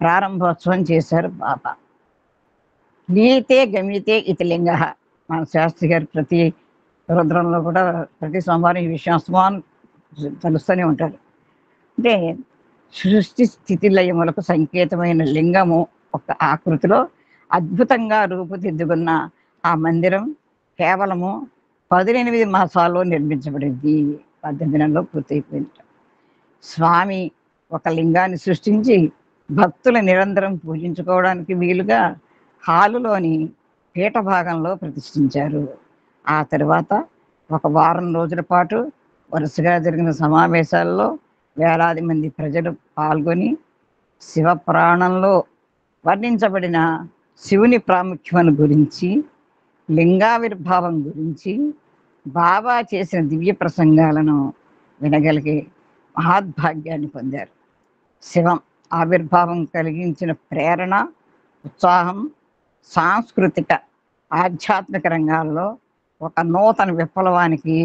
ప్రారంభోత్సవం చేశారు బాబా. లీతే గమితే ఇతి లింగ. మన శాస్త్రి గారు ప్రతి రుద్రంలో కూడా ప్రతి సోమవారం ఈ విషయం అస్తమానం తెలుస్తూనే ఉంటారు. అంటే సృష్టి స్థితి లయములకు సంకేతమైన లింగము ఒక ఆకృతిలో అద్భుతంగా రూపుదిద్దుకున్న ఆ మందిరం కేవలము 18 మాసాల్లో నిర్మించబడింది. 18 నెలల్లో పూర్తయిపోయింది. స్వామి ఒక లింగాన్ని సృష్టించి భక్తులు నిరంతరం పూజించుకోవడానికి వీలుగా హాలులోని పీఠ భాగంలో ప్రతిష్ఠించారు. ఆ తర్వాత ఒక వారం రోజుల పాటు వరుసగా జరిగిన సమావేశాల్లో వేలాది మంది ప్రజలు పాల్గొని శివపురాణంలో వర్ణించబడిన శివుని ప్రాముఖ్యతను గురించి, లింగావిర్భావం గురించి, బాబా చేసిన దివ్య ప్రసంగాలను వినగలిగే మహాద్భాగ్యాన్ని పొందారు. శివం ఆవిర్భావం కలిగించిన ప్రేరణ, ఉత్సాహం సాంస్కృతిక, ఆధ్యాత్మిక రంగాల్లో ఒక నూతన విప్లవానికి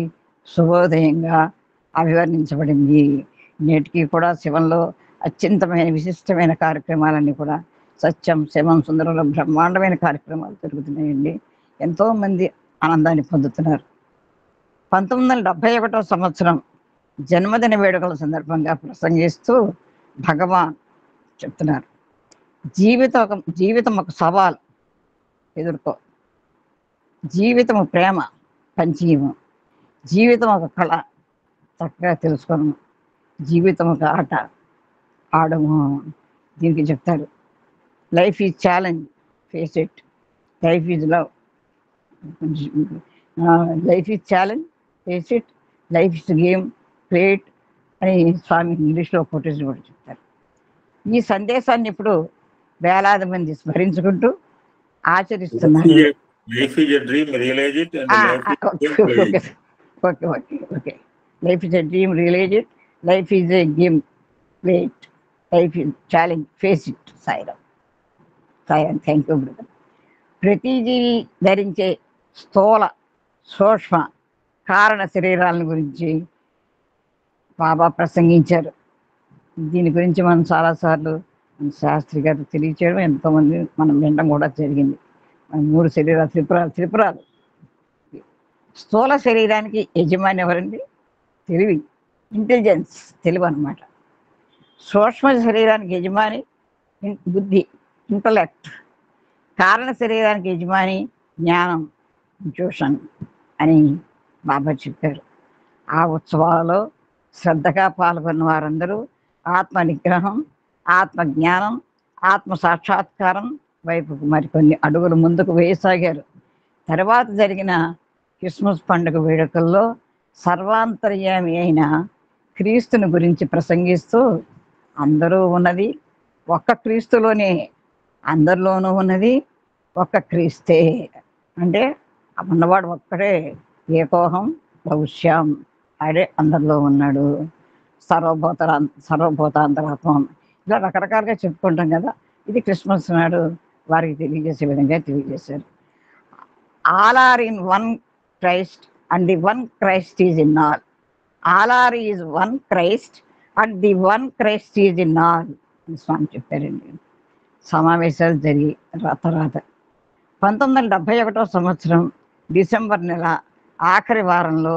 శుభోదయంగా అభివర్ణించబడింది. నేటికి కూడా శివంలో అత్యంతమైన విశిష్టమైన కార్యక్రమాలన్నీ కూడా సత్యం, శివం, సుందరంలో బ్రహ్మాండమైన కార్యక్రమాలు జరుగుతున్నాయండి. ఎంతోమంది ఆనందాన్ని పొందుతున్నారు. 1971వ సంవత్సరం జన్మదిన వేడుకల సందర్భంగా ప్రసంగిస్తూ భగవాన్ చెప్తున్నారు, జీవితం ఒక సవాల్ ఎదుర్కో, జీవితము ప్రేమ పంచీయం, జీవితం ఒక కళ చక్కగా తెలుసుకోను, జీవితం ఒక ఆట ఆడము. దీనికి చెప్తారు, life is challenge, face it, life is love, life is challenge, face it, life is game, play it అని స్వామి ఇంగ్లీష్లో కొటేషన్ కూడా చెప్తారు. ఈ సందేశాన్ని ఇప్పుడు వేలాది మంది స్మరించుకుంటూ ఆచరిస్తున్నారు. Life is a dream, realise it. Okay, life is a dream, realise it, life is a game, play it, life is challenge, face it. Sairam. Thank you brother. ప్రతి జీవి ధరించే స్థూల, సూక్ష్మ, కారణ శరీరాలను గురించి బాబా ప్రసంగించారు. దీని గురించి మనం చాలాసార్లు శాస్త్రి గారు తెలియచేయడం, ఎంతోమంది మనం వినడం కూడా జరిగింది. 3 శరీరాలు, త్రిపురాలు. స్థూల శరీరానికి యజమాని ఎవరండి? తెలివి, ఇంటెలిజెన్స్, తెలివి అన్నమాట. సూక్ష్మ శరీరానికి యజమాని బుద్ధి, ఇంటలెక్ట్. కారణ శరీరానికి యజమాని జ్ఞానం, ఇంట్యూషన్ అని బాబా చెప్పారు. ఆ ఉత్సవాలలో శ్రద్ధగా పాల్గొన్న వారందరూ ఆత్మ నిగ్రహం, ఆత్మ జ్ఞానం, ఆత్మ సాక్షాత్కారం వైపుకు మరికొన్ని అడుగులు ముందుకు వేయసాగారు. తర్వాత జరిగిన క్రిస్మస్ పండుగ వేడుకల్లో సర్వాంతర్యామి అయిన క్రీస్తుని గురించి ప్రసంగిస్తూ, అందరూ ఉన్నది ఒక్క క్రీస్తులోనే, అందరిలోనూ ఉన్నది ఒక్క క్రీస్తే, అంటే ఉన్నవాడు ఒక్కడే, ఏకోహం భవిష్యం, అదే అందరిలో ఉన్నాడు, సర్వభూతాంతరాత్మం. ఇలా రకరకాలుగా చెప్పుకుంటాం కదా. ఇది క్రిస్మస్ నాడు వారికి తెలియజేసే విధంగా తెలియజేశారు. All are in one Christ and the one Christ is in all. All are is one Christ and the one Christ is in all అని స్వామి చెప్పారండి. సమావేశాలు జరిగి తర్వాత 1971 సంవత్సరం డిసెంబర్ నెల ఆఖరి వారంలో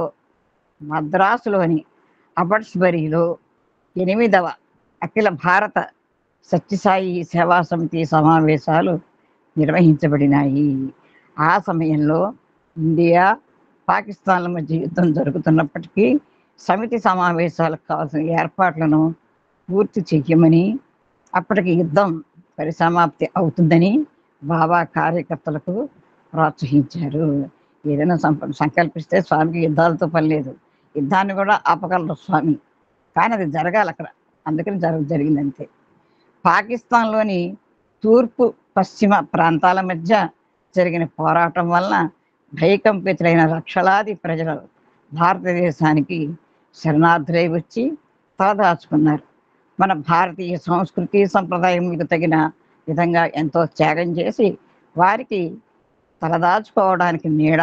మద్రాసులోని అబట్స్బరీలో 8వ అఖిల భారత సత్యసాయి సేవా సమితి సమావేశాలు నిర్వహించబడినాయి. ఆ సమయంలో ఇండియా పాకిస్తాన్ల మధ్య యుద్ధం జరుగుతున్నప్పటికీ సమితి సమావేశాలకు కావాల్సిన ఏర్పాట్లను పూర్తి చెయ్యమని, అప్పటికి యుద్ధం పరిసమాప్తి అవుతుందని బాబా కార్యకర్తలకు ప్రోత్సహించారు. ఏదైనా సంకల్పిస్తే స్వామికి యుద్ధాలతో పని లేదు, యుద్ధాన్ని కూడా ఆపగలరు స్వామి, కానీ అది జరగాలి అక్కడ, అందుకని జరిగిందంతే. పాకిస్తాన్లోని తూర్పు పశ్చిమ ప్రాంతాల మధ్య జరిగిన పోరాటం వలన భయకంపితులైన లక్షలాది ప్రజలు భారతదేశానికి శరణార్థులై వచ్చి తలదాచుకున్నారు. మన భారతీయ సంస్కృతి సంప్రదాయములకు తగిన విధంగా ఎంతో త్యాగం చేసి వారికి తలదాచుకోవడానికి నీడ,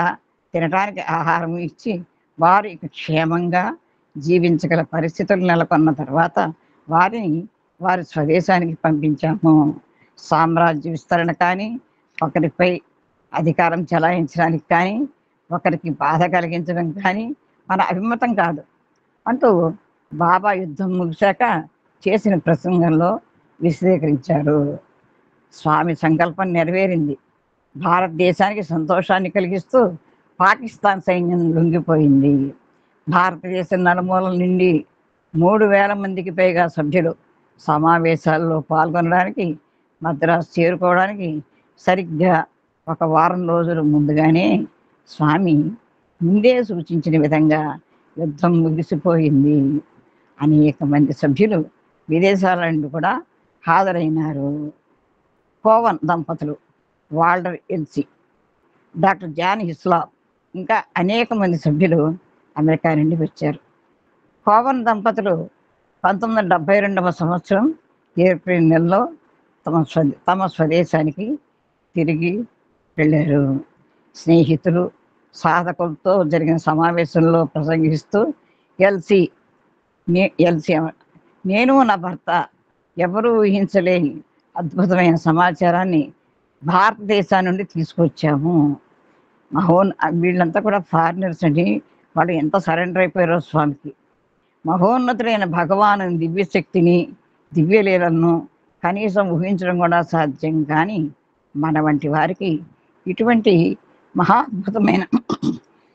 తినడానికి ఆహారం ఇచ్చి వారి క్షేమంగా జీవించగల పరిస్థితులు నెలకొన్న తర్వాత వారిని వారి స్వదేశానికి పంపించాము. సామ్రాజ్య విస్తరణ కానీ, ఒకరిపై అధికారం చెలాయించడానికి కానీ, ఒకరికి బాధ కలిగించడం కానీ మన అభిమతం కాదు అంటూ బాబా యుద్ధం ముగిశాక చేసిన ప్రసంగంలో విశదీకరించారు. స్వామి సంకల్పం నెరవేరింది. భారతదేశానికి సంతోషాన్ని కలిగిస్తూ పాకిస్తాన్ సైన్యం లొంగిపోయింది. భారతదేశం నలుమూలల నుండి 3,000 మందికి పైగా సభ్యులు సమావేశాల్లో పాల్గొనడానికి మద్రాసు చేరుకోవడానికి సరిగ్గా 1 వారం రోజులు ముందుగానే స్వామి ముందే సూచించిన విధంగా యుద్ధం ముగిసిపోయింది. అనేక మంది సభ్యులు విదేశాల నుండి కూడా హాజరైనారు. కోవన్ దంపతులు, Walter Elsie, doctor John Hislop, ఇంకా అనేక మంది సభ్యులు అమెరికా నుండి వచ్చారు. కోవన్ దంపతులు 1972వ సంవత్సరం ఏప్రిల్ నెలలో తమ స్వదేశానికి తిరిగి వెళ్ళారు. స్నేహితులు, సాధకులతో జరిగిన సమావేశంలో ప్రసంగిస్తూ ఎల్సీ నేను నా భర్త ఎవరూ ఊహించలేని అద్భుతమైన సమాచారాన్ని భారతదేశం నుండి తీసుకొచ్చాము. వీళ్ళంతా కూడా ఫారినర్స్ అండి, వాళ్ళు ఎంత సరెండర్ అయిపోయారో స్వామికి. మహోన్నతులైన భగవాను దివ్యశక్తిని, దివ్యలీలను కనీసం ఊహించడం కూడా సాధ్యం కానీ మన వంటి వారికి ఇటువంటి మహాద్భుతమైన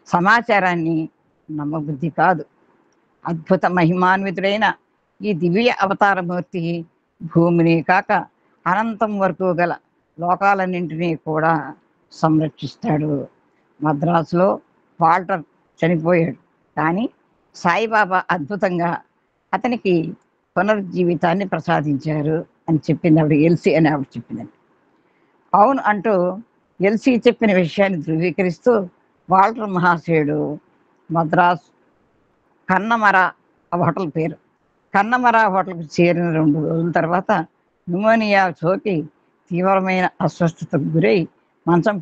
సమాచారాన్ని నమ్మబుద్ధి కాదు. అద్భుత మహిమాన్వితుడైన ఈ దివ్య అవతారమూర్తి భూమిని కాక అనంతం వరకు గల లోకాలన్నింటినీ కూడా సంరక్షిస్తాడు. మద్రాసులో వాల్టర్ చనిపోయాడు, కానీ సాయిబాబా అద్భుతంగా అతనికి పునర్జీవితాన్ని ప్రసాదించారు అని చెప్పింది ఆవిడ, ఎల్సీ అని ఆవిడ చెప్పిందండి. అవును అంటూ ఎల్సీ చెప్పిన విషయాన్ని ధృవీకరిస్తూ వాల్టర్ మహాశయుడు మద్రాసు కన్నమర హోటల్ పేరు కన్నమర హోటల్కి చేరిన 2 రోజుల తర్వాత న్యూమోనియా సోకి తీవ్రమైన అస్వస్థతకు గురై మంచం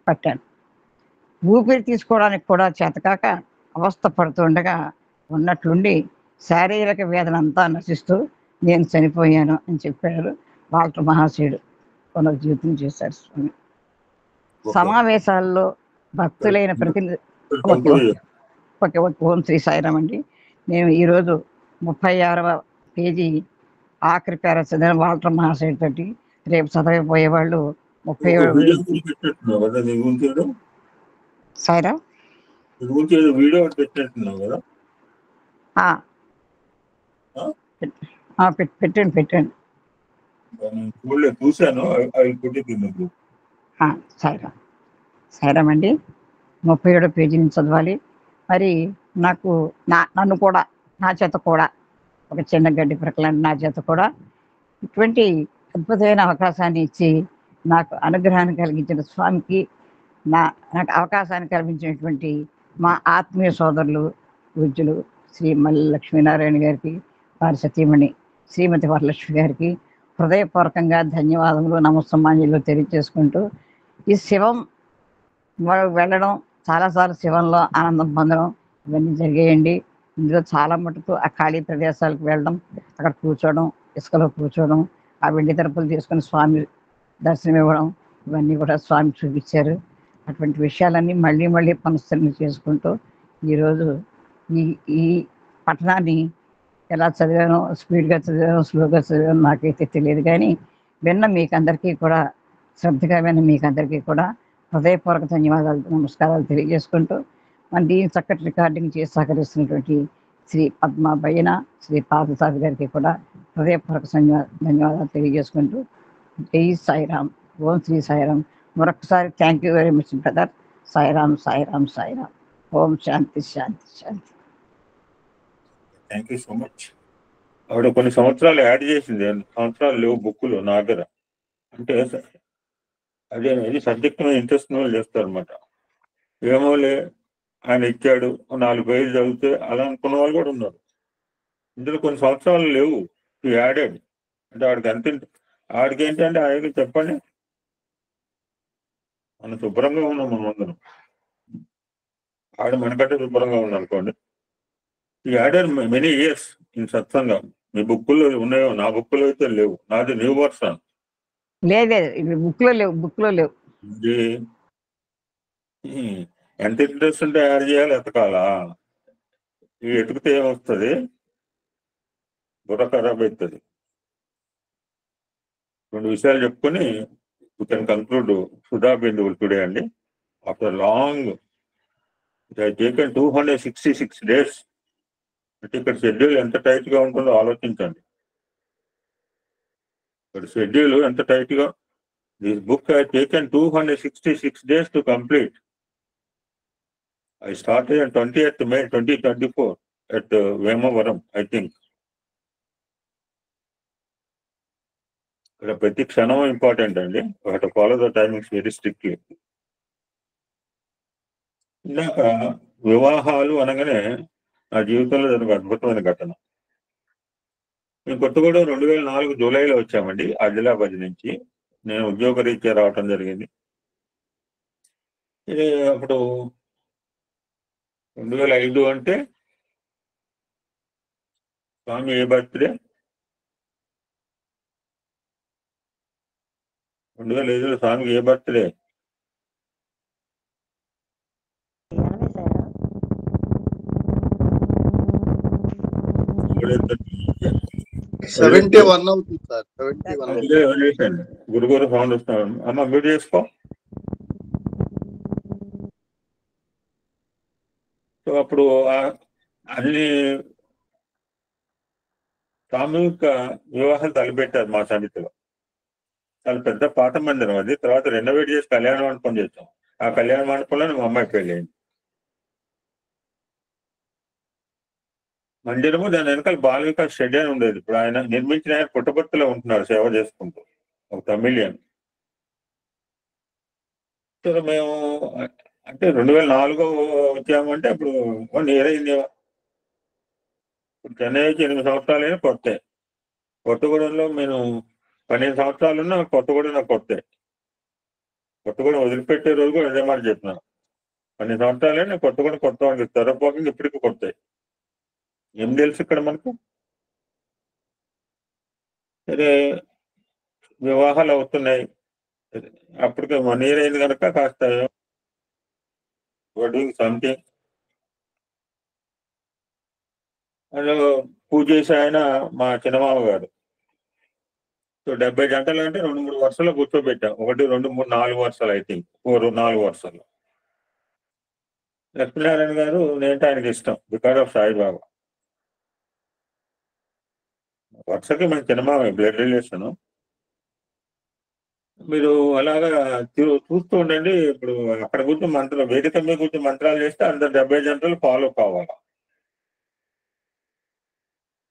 పట్టాను. ఊపిరి తీసుకోవడానికి కూడా చేతకాక అవస్థ పడుతుండగా ఉన్నట్లుండి శారీరక వేదన అంతా నశిస్తూ నేను చనిపోయాను అని చెప్పారు వాల్టర్ మహాశయుడు. పునర్జీవితం చేశారు స్వామి. సమావేశాల్లో భక్తులైన ప్రతినిధి ఓం శ్రీ సాయిరామ్ అండి. నేను ఈరోజు 36వ పేజీ ఆఖరి పేర చదివిన వాల్టర్ మహాశయుడు తోటి రేపు చదవబోయే వాళ్ళు 37 సాయిరా పెట్టండి సాయిరా సాయిరామ్ అండి. 37వ పేజీ నుంచి చదవాలి. మరి నన్ను కూడా, నా చేత కూడా, ఒక చిన్న గడ్డి ప్రకలాంటి నా చేత కూడా ఇటువంటి అద్భుతమైన అవకాశాన్ని ఇచ్చి నాకు అనుగ్రహాన్ని కలిగించిన స్వామికి, నాకు అవకాశాన్ని కల్పించినటువంటి మా ఆత్మీయ సోదరులు పూజ్యులు శ్రీ మల్లి లక్ష్మీనారాయణ గారికి, వారి సతీమణి శ్రీమతి వరలక్ష్మి గారికి హృదయపూర్వకంగా ధన్యవాదములు, నమస్సమాన్యులు తెలియజేసుకుంటూ, ఈ శివం వెళ్ళడం, చాలాసార్లు శివంలో ఆనందం పొందడం ఇవన్నీ జరిగాయండి. ఇందులో చాలా మటుకు ఆ ఖాళీ ప్రదేశాలకు వెళ్ళడం, అక్కడ కూర్చోవడం, ఇసుకలో కూర్చోవడం, ఆ వెండి తలుపులు తీసుకొని స్వామి దర్శనం ఇవ్వడం, ఇవన్నీ కూడా స్వామి చూపించారు. అటువంటి విషయాలన్నీ మళ్ళీ మళ్ళీ పునశ్చరణ చేసుకుంటూ ఈరోజు ఈ ఈ పట్టణాన్ని ఎలా చదివానో, స్పీడ్గా చదివానో, స్లోగా చదివానో నాకైతే తెలియదు, కానీ విన్న మీకందరికీ కూడా, శ్రద్ధగా విన్న మీకందరికీ కూడా హృదయపూర్వక ధన్యవాదాలు, నమస్కారాలు తెలియజేసుకుంటూ, మన దీని చక్కటి రికార్డింగ్ చేసి సహకరిస్తున్నటువంటి శ్రీ పద్మా బయ్యన, శ్రీ పార్థసారథి గారికి కూడా హృదయపూర్వక ధన్యవాదాలు తెలియజేసుకుంటూ, జై సాయిరామ్, ఓం శ్రీ సాయిరామ్. మరొకసారి thank you very much brother. Sairam, Sairam, Sairam. Om శాంతి, శాంతి, శాంతి. Thank you so much. ఆవిడ కొన్ని సంవత్సరాలు యాడ్ చేసింది, సంవత్సరాలు లేవు బుక్కులు నా దగ్గర. అంటే అదే ఇది సబ్జెక్ట్ మీద ఇంట్రెస్ట్ వాళ్ళు చేస్తారు అనమాట. ఏమోలే ఆయన ఇచ్చాడు 4 పేజీలు చదివితే అలా అనుకున్న వాళ్ళు కూడా ఉన్నారు. ఇందులో కొన్ని సంవత్సరాలు లేవు, యాడెడ్. అంటే ఆడికి ఏంటంటే ఆయన చెప్పండి, మనం శుభ్రంగా ఉన్నాం, మనం అందరం ఆడ మనకంటే శుభ్రంగా ఉన్నాం అనుకోండి. ఈ యాడెడ్ మెనీ ఇయర్స్ ఇన్ సత్సంగం. మీ బుక్కుల్లో ఉన్నాయో? నా బుక్కులో అయితే లేవు, నాది న్యూ వర్షన్. లేదు, బుక్లో లేవు, బుక్లో లేవు. ఎంత ఇంట్రెస్ట్ ఉంటే యాడ్ చేయాలి, ఎతకాలా? ఈ ఎతికితే ఏమొస్తుంది? బుర్ర ఖరాబ్ అవుతుంది. 2 విషయాలు చెప్పుకొని యూ కెన్ కన్క్లూడ్ సుధా బిందువులు టుడే అండి. After long taken 266 days. అంటే ఇక్కడ షెడ్యూల్ ఎంత టైట్ గా ఉంటుందో ఆలోచించండి. ఇక్కడ షెడ్యూల్ ఎంత టైట్ గా. This book has taken 266 days to complete. I started on 20th May 2024 at Vemavaram, I think. ఇక్కడ ప్రతి క్షణం ఇంపార్టెంట్ అండి. We have to follow the timings very strictly. ఇందాక వివాహాలు అనగానే నా జీవితంలో జరిగిన అద్భుతమైన ఘటన. మేము కొత్తగూడెం 2004 జూలైలో వచ్చామండి, ఆదిలాబాద్ నుంచి. నేను ఉద్యోగరీత్యా రావటం జరిగింది. ఇది అప్పుడు 2005 అంటే స్వామి ఏ బర్త్డే? 2005లో స్వామికి ఏ బర్త్డే? 71 అవుతుంది సార్. 71. గురుగురు సౌండ్ వస్తున్నాడు. అమ్మ మ్యూట్ చేసుకో. సో అప్పుడు అన్ని సామూహిక వివాహాలు తలపెట్టారు మా సమితిలో. చాలా పెద్ద పాత మందిరం అది. తర్వాత రెనోవేట్ చేసి కళ్యాణ మండపం చేస్తాం. ఆ కళ్యాణ మండపంలో మా అమ్మాయి పెళ్ళి అయింది. మందిరము, దాని వెనకాల బాల వికాస్ షెడ్ అని ఉండేది. ఇప్పుడు ఆయన నిర్మించిన ఆయన పుట్టపర్తిలో ఉంటున్నారు సేవ చేసుకుంటూ, ఒక తమిళియన్. సో మేము అంటే 2004 వచ్చామంటే అప్పుడు 1 year అయింది. ఇప్పుడు చెన్నై వచ్చి 8 సంవత్సరాలైనా కొత్త. కొత్తగూడెంలో మేము 12 సంవత్సరాలు ఉన్నా కొత్తగూడెం నాకు కొత్త. కొత్తగూడెం వదిలిపెట్టే రోజు కూడా అదే మాట చెప్తున్నాను. 12 సంవత్సరాలైనా కొత్తగూడెం కొత్త వాళ్ళకి తెరపోకుండా ఇప్పటికీ కొత్త. ఏం తెలుసు ఇక్కడ మనకు? సరే వివాహాలు అవుతున్నాయి. అప్పటికే 1 year అయింది కనుక కాస్త డూయింగ్ సంథింగ్. అందులో పూజ చేసే ఆయన మా చిన్నమామ గారు. సో 70 గంటలు అంటే 2-3 వరుసలో కూర్చోబెట్టాం. 1, 2, 3, 4 వరుసలు, ఐ థింక్ 4 వరుసలు. లక్ష్మీనారాయణ గారు నేనంటే ఆయనకి ఇష్టం, బికాస్ ఆఫ్ సాయిబాబా. వరుసకి మన చిన్నమామ బ్లడ్ రిలేషన్. మీరు అలాగా చూస్తూ ఉండండి. ఇప్పుడు అక్కడ కూర్చొని మంత్రాలు, వేదిక మీద కూర్చొని మంత్రాలు చేస్తే అందరు 70 గంటలు ఫాలో కావాలి.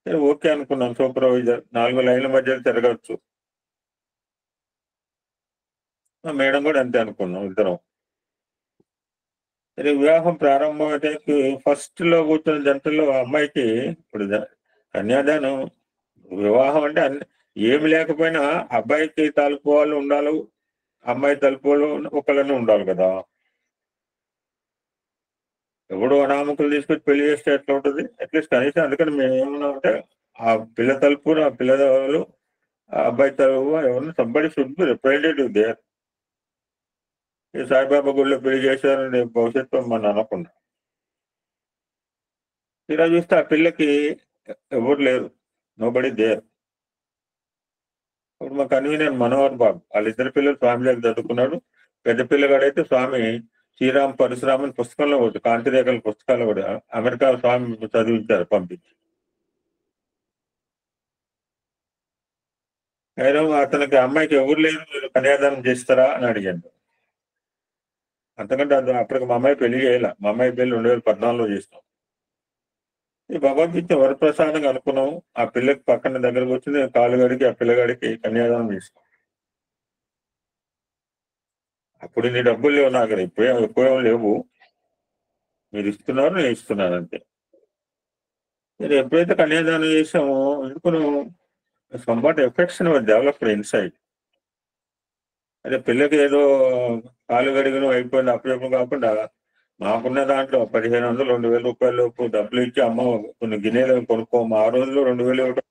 సరే ఓకే అనుకున్నాం. సూపర్వైజర్ 4 లైన్ల మధ్య తిరగచ్చు. మేడం కూడా అంతే అనుకున్నాం ఇద్దరం. సరే వివాహం ప్రారంభం అయితే ఫస్ట్ లో కూర్చున్న జంటల్లో అమ్మాయికి ఇప్పుడు కన్యాదానం, వివాహం అంటే ఏమి లేకపోయినా అబ్బాయికి తలుపు వాళ్ళు ఉండాలి, అమ్మాయి తలుపు వాళ్ళు ఒకళ్ళని ఉండాలి కదా. ఎవడో అనామకులు తీసుకొచ్చి పెళ్లి చేస్తే ఎట్లా ఉంటుంది? అట్లీస్ట్ కనీసం అందుకని మేము ఏమన్నా ఉంటే ఆ పిల్ల తలుపు ఆ పిల్లలు ఆ అబ్బాయి తలుపు ఎవరన్నా somebody should be representative there. ఈ సాయిబాబా గుడిలో పెళ్లి చేశారని భవిష్యత్తు మనం అనకుండా ఇలా చూస్తే ఆ పిల్లకి ఎవరు లేరు, నోబడి దేర్. ఇప్పుడు మా కన్వీనర్ మనోహర్ బాబు వాళ్ళిద్దరు పిల్లలు స్వామి దగ్గర చదువుకున్నాడు. పెద్ద పిల్లగాడైతే స్వామి శ్రీరామ్ పరశురామన్ పుస్తకంలో ఒకటి కాంతిరేఖల పుస్తకాలు కూడా అమెరికా స్వామి చదివించారు పంపించి. అయినా అతనికి అమ్మాయికి ఎవరు లేరు, మీరు కన్యాదానం చేస్తారా అని అడిగాను. అంతకంటే అప్పటికి మా అమ్మాయి పెళ్లి చేయాల. మా అమ్మాయి పెళ్లి 2014లో చేస్తాం. ఈ భగవద్గీత వరప్రసాదంగా అనుకున్నాం. ఆ పిల్లకి పక్కన దగ్గరకు వచ్చింది, కాలుగాడికి ఆ పిల్లగాడికి కన్యాదానం చేస్తాం. అప్పుడు నీ డబ్బులు లేవు నా దగ్గర, ఎక్కువ లేవు, మీరు ఇస్తున్నారు, నేను ఇస్తున్నాను అంతే. మీరు ఎప్పుడైతే కన్యాదానం చేసామో ఎందుకు సంబట్ ఎఫెక్షన్ డెవలప్డ్ ఇన్సైడ్. అదే పిల్లకి ఏదో కాలు గడిగను అయిపోయింది అప్పుడప్పుడు కాకుండా మాకున్న దాంట్లో 1500 2000 రూపాయల లోపు డబ్బులు ఇచ్చి అమ్మ కొన్ని గిన్నెలు కొనుక్కోము. ఆ రోజుల్లో 2000 ఇవ్వడం.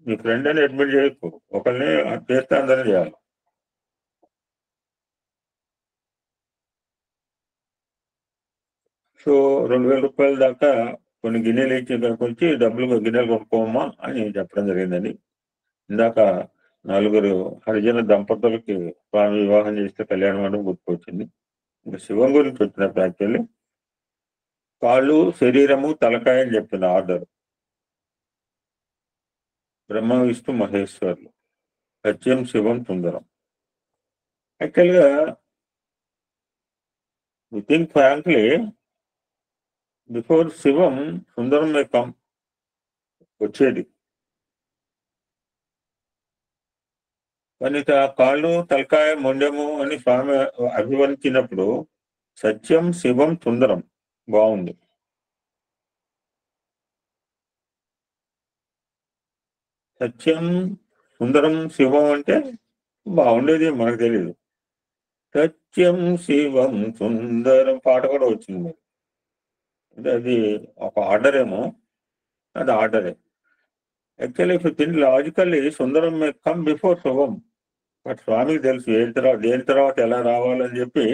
మీ ఫ్రెండ్ అని అడ్మిట్ చేయకు, ఒకరిని చేస్తే అందరినీ చేయాలి. సో 2000 రూపాయల దాకా కొన్ని గిన్నెలు ఇచ్చి వచ్చి డబ్బులు గిన్నెలు కొనుక్కోమా అని చెప్పడం జరిగిందని. ఇందాక 4 హరిజన దంపతులకి స్వామి వివాహం చేస్తే కళ్యాణం మండపం గుర్తుకొచ్చింది. ఇంకా శివం గురించి వచ్చినప్పుడు యాక్చువల్లీ కాళ్ళు, శరీరము, తలకాయ అని చెప్తున్న ఆర్డర్. బ్రహ్మ, విష్ణు, మహేశ్వర్లు, సత్యం, శివం, సుందరం. యాక్చువల్గా we think frankly before Shivam Sundaram may come వచ్చేది. కానీ కాళ్ళు, తలకాయ, మొండెము అని స్వామి అభివర్ణించినప్పుడు సత్యం, శివం, సుందరం బాగుంది. సత్యం, సుందరం, శివం అంటే బాగుండేది, మనకు తెలియదు. సత్యం, శివం, సుందరం పాట కూడా వచ్చింది. అంటే అది ఒక ఆర్డర్ ఏమో, అది ఆర్డరే. యాక్చువల్లీ ఇప్పుడు తిని logically Sundaram may come before Shivam. But స్వామికి తెలుసు దేని తర్వాత ఎలా రావాలని చెప్పి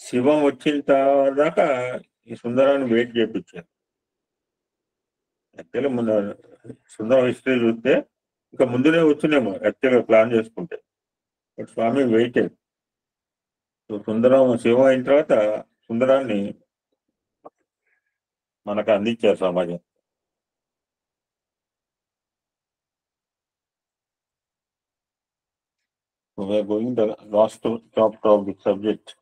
శివం వచ్చిన దాకా ఈ సుందరాన్ని వెయిట్ చేయించారు. యాక్చువల్లీ ముందు సుందరం హిస్టరీ చూస్తే ఇంకా ముందునే వచ్చినేమో యాక్చువల్గా ప్లాన్ చేసుకుంటే. బట్ స్వామి వెయిటెడ్. సో సుందరం శివం అయిన తర్వాత సుందరాన్ని మనకు అందించారు సమాజం. So we are going the last chapter of the subject.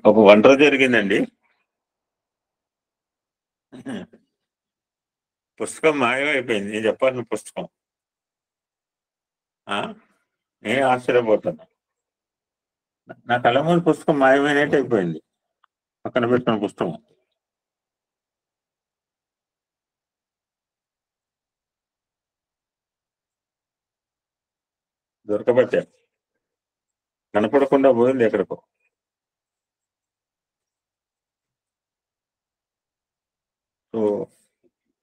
ఒక వంట జరిగిందండి. పుస్తకం మాయమైపోయింది. నేను చెప్పాల్సిన పుస్తకం. నేను ఆశ్చర్యపోతున్నా. నా కళ్ళ ముందు పుస్తకం మాయమైనట్టు అయిపోయింది. పక్కన పెట్టిన పుస్తకం దొరకబట్టే కనపడకుండా పోయింది ఎక్కడికో. So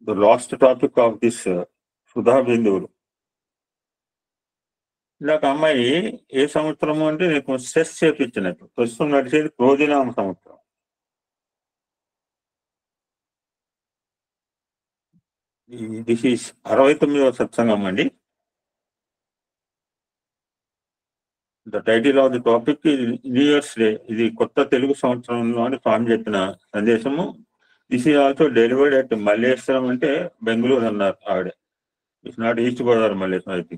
the last topic of this Sudha బిందువులు. ఇందాక అమ్మాయి ఏ సంవత్సరము అంటే నీకు స్ట్రెస్ చేపించినట్టు. ప్రస్తుతం నడిచేది క్రోధినామ సంవత్సరం. దిస్ ఈస్ 69వ సత్సంగం అండి. The title of the topic new year's day. ఇది కొత్త తెలుగు సంవత్సరంలో అని స్వామి చెప్పిన సందేశము. This is also delivered at Malleshwaram, అంటే బెంగళూరు అన్నారు ఆవిడ. It's not East Godavari, Malleshwaram. అయితే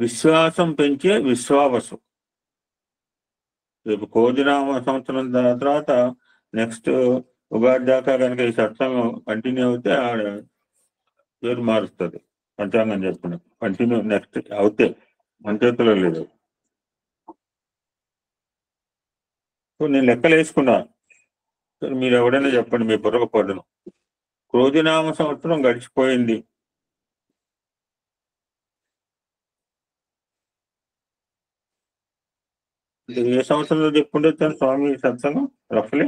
విశ్వాసం పెంచే విశ్వావసు. రేపు కోదినామ సంవత్సరం తర్వాత నెక్స్ట్ ఉగాది దాకా కనుక ఈ సత్సంగం కంటిన్యూ అవుతే ఆవిడ పేరు మారుస్తుంది. పంచాంగం చెప్తున్నా కంటిన్యూ నెక్స్ట్ అవుతే మన చేతిలో లేదు. సో నేను లెక్కలు వేసుకున్నా. మీరు ఎవడైనా చెప్పండి, మీ బుర్రకు పడను. క్రోధినామ సంవత్సరం గడిచిపోయింది. ఏ సంవత్సరంలో చెప్పుకుంటే స్వామి సత్సంగం రఫ్లీ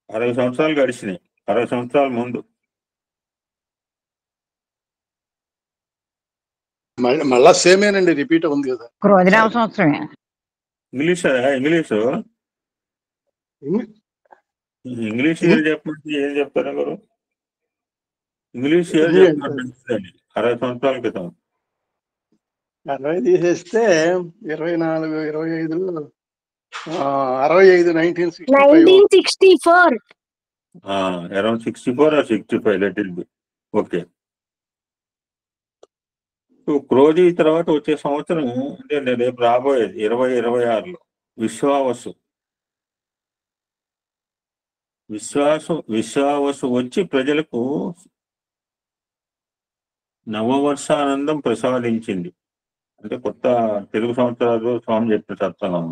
60 సంవత్సరాలు గడిచినాయి. 60 సంవత్సరాల ముందు. మళ్ళా సేమేనండి, రిపీట్ ఉంది కదా. క్రోధినామ సంవత్సరమే. ఇంగ్లీషు ఇయర్ చెప్పండి. ఏం చెప్తారా గారు? ఇంగ్లీష్ ఇయర్ చెప్పండి. 60 సంవత్సరాల క్రితం 60 తీసేస్తే 24, 25, 65, 1964. Around 64 or 65, let it be. Okay. క్రోధి తర్వాత వచ్చే సంవత్సరం అంటే రేపు రాబోయేది 2026లో విశ్వావసు. విశ్వావసు వచ్చి ప్రజలకు నవవర్షానందం ప్రసాదించింది. అంటే కొత్త తెలుగు సంవత్సరాలు స్వామి చెప్పిన సత్సంగం.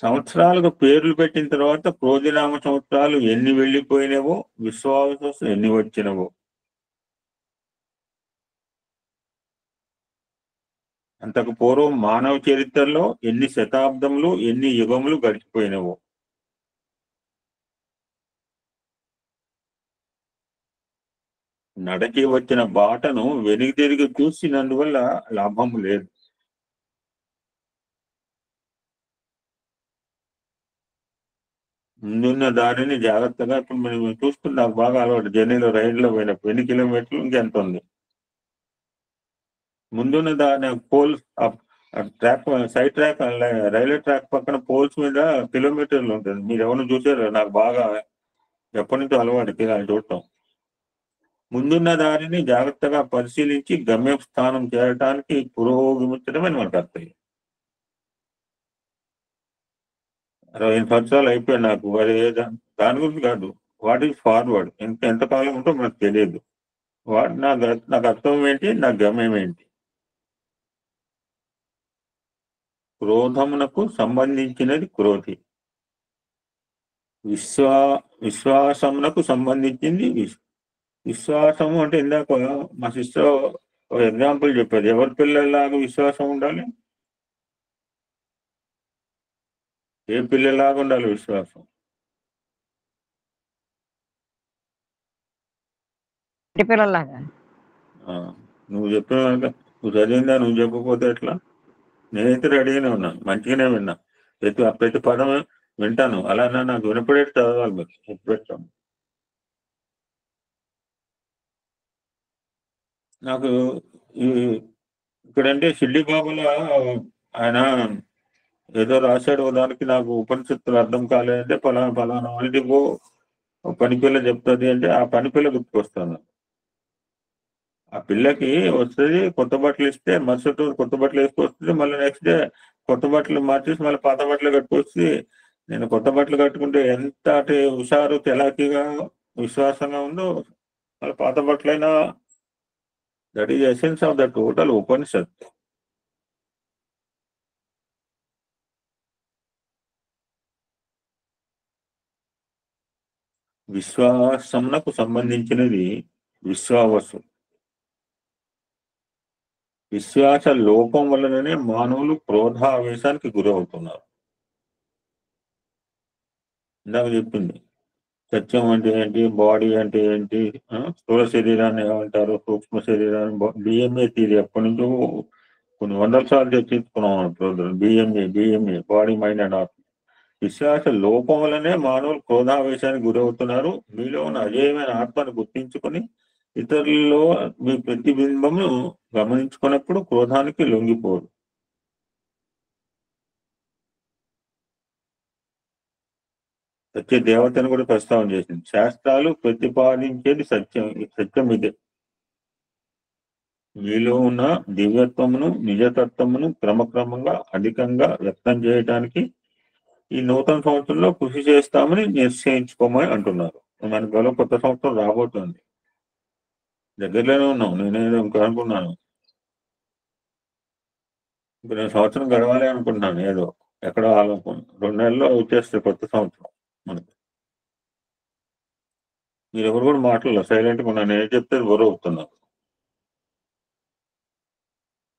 సంవత్సరాలకు పేర్లు పెట్టిన తర్వాత క్రోధినామ సంవత్సరాలు ఎన్ని వెళ్ళిపోయినవో, విశ్వావసు ఎన్ని వచ్చినవో. అంతకు పూర్వం మానవ చరిత్రలో ఎన్ని శతాబ్దములు, ఎన్ని యుగములు గడిచిపోయినవో. నడచి వచ్చిన బాటను వెనుక తిరిగి చూసినందువల్ల లాభము లేదు. ముందున్న దారిని జాగ్రత్తగా, ఇప్పుడు మేము చూసుకుని నాకు బాగా అలవాటు, జర్నీలో రైడ్లో పోయినప్పుడు ఎన్ని కిలోమీటర్లు ఇంకెంత ఉంది. ముందున్న దాని poles, track, side track, railway track పక్కన పోల్స్ మీద కిలోమీటర్లు ఉంటుంది. మీరు ఎవరు చూసారు? నాకు బాగా ఎప్పటి నుంచో అలవాటు అది చూడటం. ముందున్న దారిని జాగ్రత్తగా పరిశీలించి గమ్య స్థానం చేరటానికి పురోగమించడమే మన కర్తవ్యం. 60 సంవత్సరాలు అయిపోయాయి నాకు. అది దాని గురించి కాదు, వాట్ ఈజ్ ఫార్వర్డ్. ఎంతకాలం ఉంటో మనకు తెలియదు. నా కర్తవ్యం ఏంటి, నా గమ్యం ఏంటి. క్రోధమునకు సంబంధించినది క్రోధి, విశ్వాసమునకు సంబంధించింది విశ్వాసము. అంటే ఇందాక మా సిస్టర్ ఒక ఎగ్జాంపుల్ చెప్పారు. ఎవరి పిల్లలాగా విశ్వాసం ఉండాలి? ఏ పిల్లలాగా ఉండాలి విశ్వాసం? పిల్లలాగా. నువ్వు చెప్పిన, నువ్వు చదివిందా, నువ్వు చెప్పకపోతే ఎట్లా? నేనైతే రెడీగానే ఉన్నాను, మంచిగానే విన్నా. ప్రతి పదం వింటాను. అలా నాకు వినపడేట్టు చదవాలి. మీరు పెట్టాం. నాకు ఇక్కడంటే షిర్డీ బాబుల ఆయన ఏదో రాశాడు దానికి, నాకు ఉపనిషత్తులు అర్థం కాలేదంటే ఫలానా వాళ్ళకి పని పిల్ల చెప్తుంది అంటే ఆ పని పిల్ల గుర్తుకొస్తాను. ఆ పిల్లకి వస్తుంది, కొత్త బట్టలు ఇస్తే మరుసటి రోజు కొత్త బట్టలు వేసుకొస్తుంది, మళ్ళీ నెక్స్ట్ డే కొత్త బట్టలు మార్చేసి మళ్ళీ పాత బట్టలు కట్టుకొచ్చి, నేను కొత్త బట్టలు కట్టుకుంటే ఎంత హుషారు, తెలాకిగా, విశ్వాసంగా ఉందో, మళ్ళీ పాత బట్టలైనా. That is essence of the total Upanishad. విశ్వాసమునకు సంబంధించినది విశ్వావసు. విశ్వాస లోపం వలననే మానవులు క్రోధావేశానికి గురవుతున్నారు. ఇందాక చెప్పింది సత్యం అంటే ఏంటి, బాడీ అంటే ఏంటి, స్థూల శరీరాన్ని ఏమంటారు, సూక్ష్మ శరీరాన్ని, డిఎంఏ థియరీ ఎప్పటి నుంచో కొన్ని వందల సార్లు చర్చించుకున్నాం. బిఎంఏ బాడీ మైండ్ అండ్ ఆత్మ. విశ్వాస లోపం వల్లనే మానవులు క్రోధావేశానికి గురవుతున్నారు. మీలో ఉన్న అజేయమైన ఆత్మను గుర్తించుకొని ఇతరులలో మీ ప్రతిబింబము గమనించుకున్నప్పుడు క్రోధానికి లొంగిపోరు. సత్య దేవతను కూడా ప్రస్తావన చేసింది. శాస్త్రాలు ప్రతిపాదించేది సత్యం ఇదే. మీలో ఉన్న దివ్యత్వమును నిజతత్వమును క్రమక్రమంగా అధికంగా వ్యక్తం చేయడానికి ఈ నూతన సంవత్సరంలో కృషి చేస్తామని నిశ్చయించుకోమని అంటున్నారు. మనకు కొత్త సంవత్సరం రాబోతుంది, దగ్గరలోనే ఉన్నాం. నేనేదో ఇంకా అనుకున్నాను, ఇప్పుడు నేను సంవత్సరం గడవాలి అనుకుంటున్నాను. ఏదో ఎక్కడో 2 నెలల్లో వచ్చేస్తే కొత్త సంవత్సరం మనకి. మీరు ఎవరు కూడా మాట్లాడలేదు, సైలెంట్గా ఉన్నాను. నేను చెప్తే బరువు అవుతున్నారు.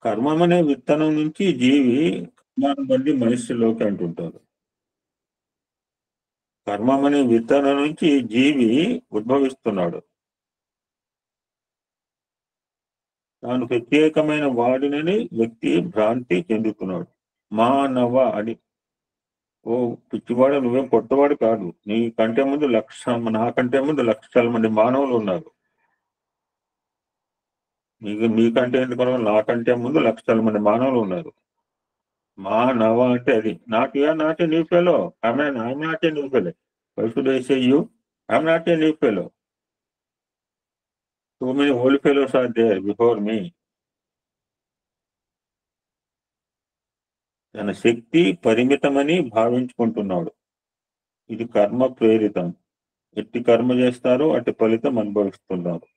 కర్మం అనే విత్తనం నుంచి జీవి కర్మాన్ని బట్టి మనిషిలోకి అంటుంటారు. కర్మం అనే విత్తనం నుంచి జీవి ఉద్భవిస్తున్నాడు. తాను ప్రత్యేకమైన వాడినని వ్యక్తి భ్రాంతి చెందుతున్నాడు. మానవ అని, ఓ పిచ్చివాడు, నువ్వేం కొత్తవాడు కాదు. నాకంటే ముందు లక్షల మంది మానవులు ఉన్నారు. మీకంటే ఎందుకు, నాకంటే ముందు లక్షల మంది మానవులు ఉన్నారు. మానవ అంటే అది. Not a new fellow. I'm not a new fellow. Why should I say you? I'm not a new fellow. So many old fellows are there before me. తన శక్తి పరిమితమని భావించుకుంటున్నాడు. ఇది కర్మ ప్రేరితం. ఎట్టి కర్మ చేస్తారో అట్టి ఫలితం అనుభవిస్తున్నారు.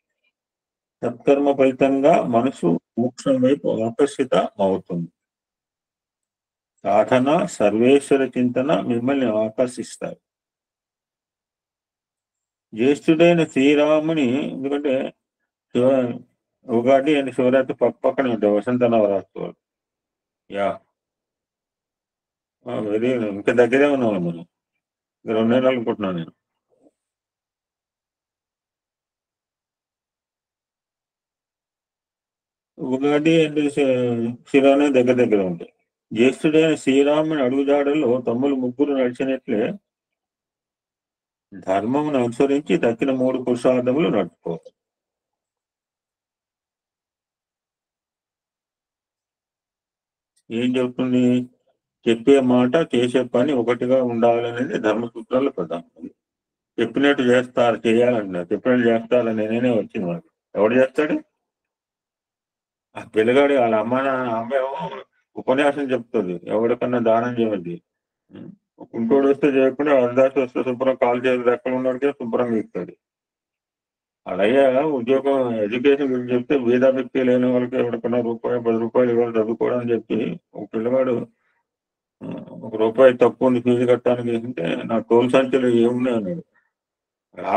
సత్కర్మ ఫలితంగా మనసు మోక్షం వైపు ఆకర్షిత అవుతుంది. సాధన, సర్వేశ్వర చింతన మిమ్మల్ని ఆకర్షిస్తారు. జ్యేష్ఠుడైన శ్రీరాముని, ఎందుకంటే ఉగాది అండ్ శివరాత్రి పక్కనే ఉంటాయి, వసంత నవరాత్రులు. యా వెరీ, ఇంకా దగ్గరే ఉన్నాం మనం. 2 నెలలు అనుకుంటున్నాను నేను. ఉగాది అండ్ శ్రీరామే దగ్గర ఉంటాయి. జ్యేష్ఠుడైన శ్రీరాముని అడుగుజాడల్లో తమ్ములు ముగ్గురు నడిచినట్లే ధర్మమును అనుసరించి తక్కిన 3 పురుషార్థములు నడుచుకోవాలి. ఏం చెప్తుంది? చెప్పే మాట, చేసే పని ఒకటిగా ఉండాలనేది ధర్మసూత్రాల ప్రధానం. చెప్పినట్టు చేయాలంటున్నారు. చెప్పినట్టు చేస్తారని నేనే వచ్చింది. మనకు ఎవడు చేస్తాడు? ఆ పిల్లగాడి వాళ్ళ అమ్మేమో ఉపన్యాసం చెప్తుంది, ఎవరికన్నా దానం చేయద్ది. కుంటోడు వస్తే చేయకుండా అర్ధాసి వస్తే శుభ్రం కాలు చేసి ఎక్కడ ఉన్నాడికే శుభ్రంగా ఇస్తాడు. అలాగే ఉద్యోగం, ఎడ్యుకేషన్ గురించి చెప్తే వేద వ్యక్తి లేని వాళ్ళకి ఎవరికన్నా ₹10 ఇవ్వాలి చదువుకోవడం అని చెప్పి, ఒక పిల్లగాడు ₹1 తక్కువ ఉంది ఫీజు కట్టడానికి అంటే నా తోలు సంఖ్యలో ఏమున్నాయి అన్నాడు.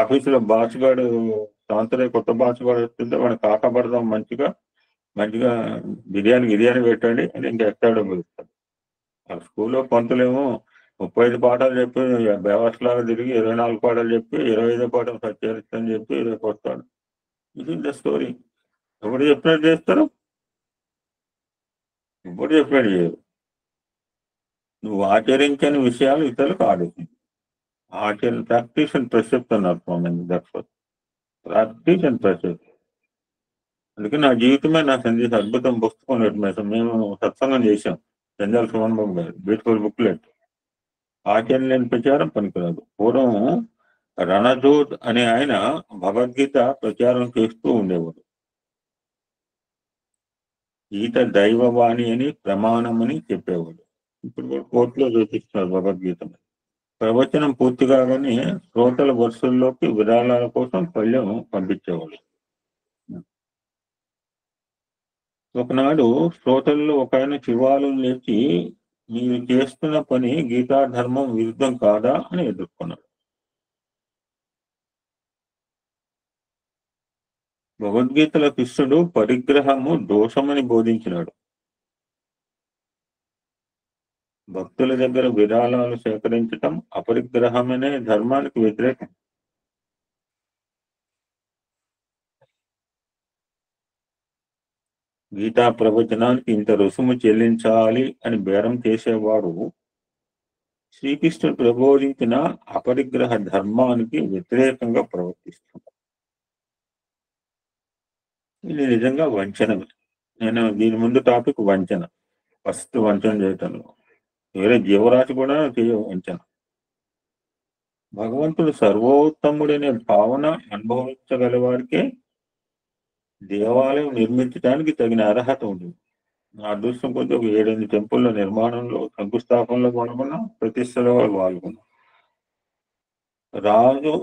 ఆఫీసులో బాస్ గాడు కొత్త బాస్ గాడు వస్తుంటే వాడిని కాకపడదాం, మంచిగా బిర్యానీ పెట్టండి అని ఇంకా ఎక్కడం పిలుస్తాడు. ఆ స్కూల్లో పంతులేమో 35 పాఠాలు చెప్పి బేవర్స్లాగా తిరిగి 24 పాఠాలు చెప్పి 25 పాఠం సత్యరిస్తని చెప్పి రేపు వస్తాడు. ఇది ద స్టోరీ. ఎవరు చెప్పినట్టు చేస్తారు? ఎవరు చెప్పినట్టు చేయరు. నువ్వు ఆచరించని విషయాలు ఇతరులకు ఆచరణ. ప్రాక్టీస్ అండ్ ప్రెసెప్ట్ అని అర్థం. Practice and precept. అందుకే నా జీవితమే నా సందేశం. అద్భుతం పుస్తకం మేము సత్సంగం చేశాం. జంజాల సుమన్ బాబు గారు బ్యూటిఫుల్ బుక్లెట్. ఆచరణ లేని ప్రచారం పనికిరాదు. పూర్వం రణజోత్ అనే ఆయన భగవద్గీత ప్రచారం చేస్తూ ఉండేవాడు. గీత దైవవాణి అని, ప్రమాణం అని చెప్పేవాడు. ఇప్పుడు కూడా కోర్టులో చూపిస్తున్నారు భగవద్గీత. ప్రవచనం పూర్తి కాగానే శ్రోతల వరుసల్లోకి విరాళాల కోసం పళ్ళెం పంపించేవాడు. ఒకనాడు శ్రోతల్లో ఒక ఆయన శివాలు లేచి, మీరు చేస్తున్న పని గీతా ధర్మం విరుద్ధం కాదా అని ఎదుర్కొన్నాడు. భగవద్గీతల కృష్ణుడు పరిగ్రహము దోషమని బోధించినాడు. భక్తుల దగ్గర విరాళాలు సేకరించటం అపరిగ్రహమనే ధర్మానికి వ్యతిరేకం. గీతా ప్రవచనానికి ఇంత రుసుము చెల్లించాలి అని బేరం చేసేవాడు శ్రీకృష్ణుడు ప్రబోధించిన అపరిగ్రహ ధర్మానికి వ్యతిరేకంగా ప్రవర్తిస్తున్నాడు. ఇది నిజంగా వంచనమే. నేను దీని ముందు టాపిక్ వంచన, ఫస్ట్ వంచన చేయటంలో వేరే జీవరాశి కూడా చేయ వంచన. భగవంతుడు సర్వోత్తముడనే భావన అనుభవించగల వారికే దేవాలయం నిర్మించడానికి తగిన అర్హత ఉంటుంది. నా అదృష్టం కొద్ది ఒక 7-8 టెంపుల్ల నిర్మాణంలో, శంకుస్థాపనలో పాల్గొన్నా, ప్రతిష్టలో పాల్గొన్నా. రాజు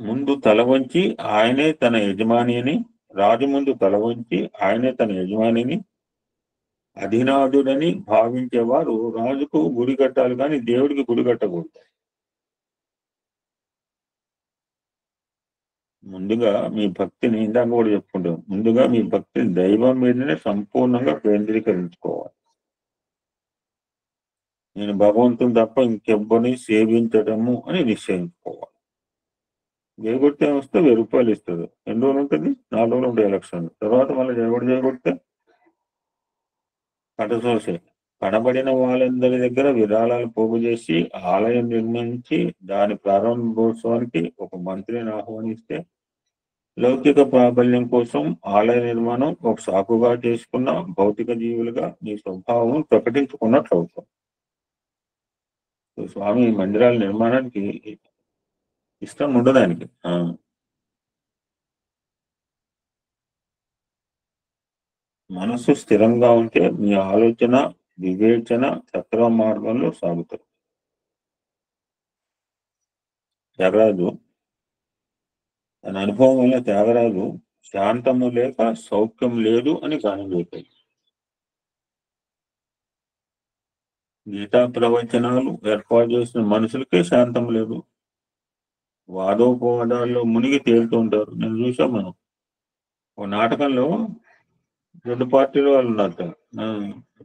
ముందు తల వంచి ఆయనే తన యజమాని అని, రాజు ముందు తల వంచి ఆయనే తన యజమానిని, అధినాథుడని భావించేవారు రాజుకు గుడి కట్టాలి కానీ దేవుడికి గుడి కట్టకూడదు. ముందుగా మీ భక్తిని, ఇందాక కూడా చెప్పుకుంటాం, ముందుగా మీ భక్తిని దైవం మీదనే సంపూర్ణంగా కేంద్రీకరించుకోవాలి. నేను భగవంతుని తప్ప ఇంకెవ్వరిని సేవించడము అని నిశ్చయించుకోవాలి. జయగొడితే వస్తే 1000 రూపాయలు ఇస్తుంది. ఎన్ని రోజులు ఉంటుంది? 4 రోజులు ఉంటాయి ఎలక్షన్. తర్వాత మళ్ళీ జయగొడితే కటసోసే. కనబడిన వాళ్ళందరి దగ్గర విరాళాలు పోగు చేసి ఆలయం నిర్మించి దాని ప్రారంభోత్సవానికి ఒక మంత్రిని ఆహ్వానిస్తే లౌకిక ప్రాబల్యం కోసం ఆలయ నిర్మాణం ఒక సాకుగా చేసుకున్న భౌతిక జీవులుగా మీ స్వభావం ప్రకటించుకున్నట్లు అవుతాం. స్వామి మందిరాల నిర్మాణానికి ఇష్టం ఉండదు ఆయనకి. మనసు స్థిరంగా ఉంటే మీ ఆలోచన, వివేచన సక్రమ మార్గంలో సాగుతారు. త్యాగరాజు తన అనుభవం వల్ల త్యాగరాజు శాంతము లేక సౌఖ్యం లేదు అని గానం చేశాడు. గీతా ప్రవచనాలు ఏర్పాటు చేసిన మనుషులకే శాంతం లేదు. వాదోపవాదాల్లో మునిగి తేలుతూ ఉంటారు. నేను చూసాం. మనం ఓ నాటకంలో 2 పార్టీలు వాళ్ళు ఉన్నారు.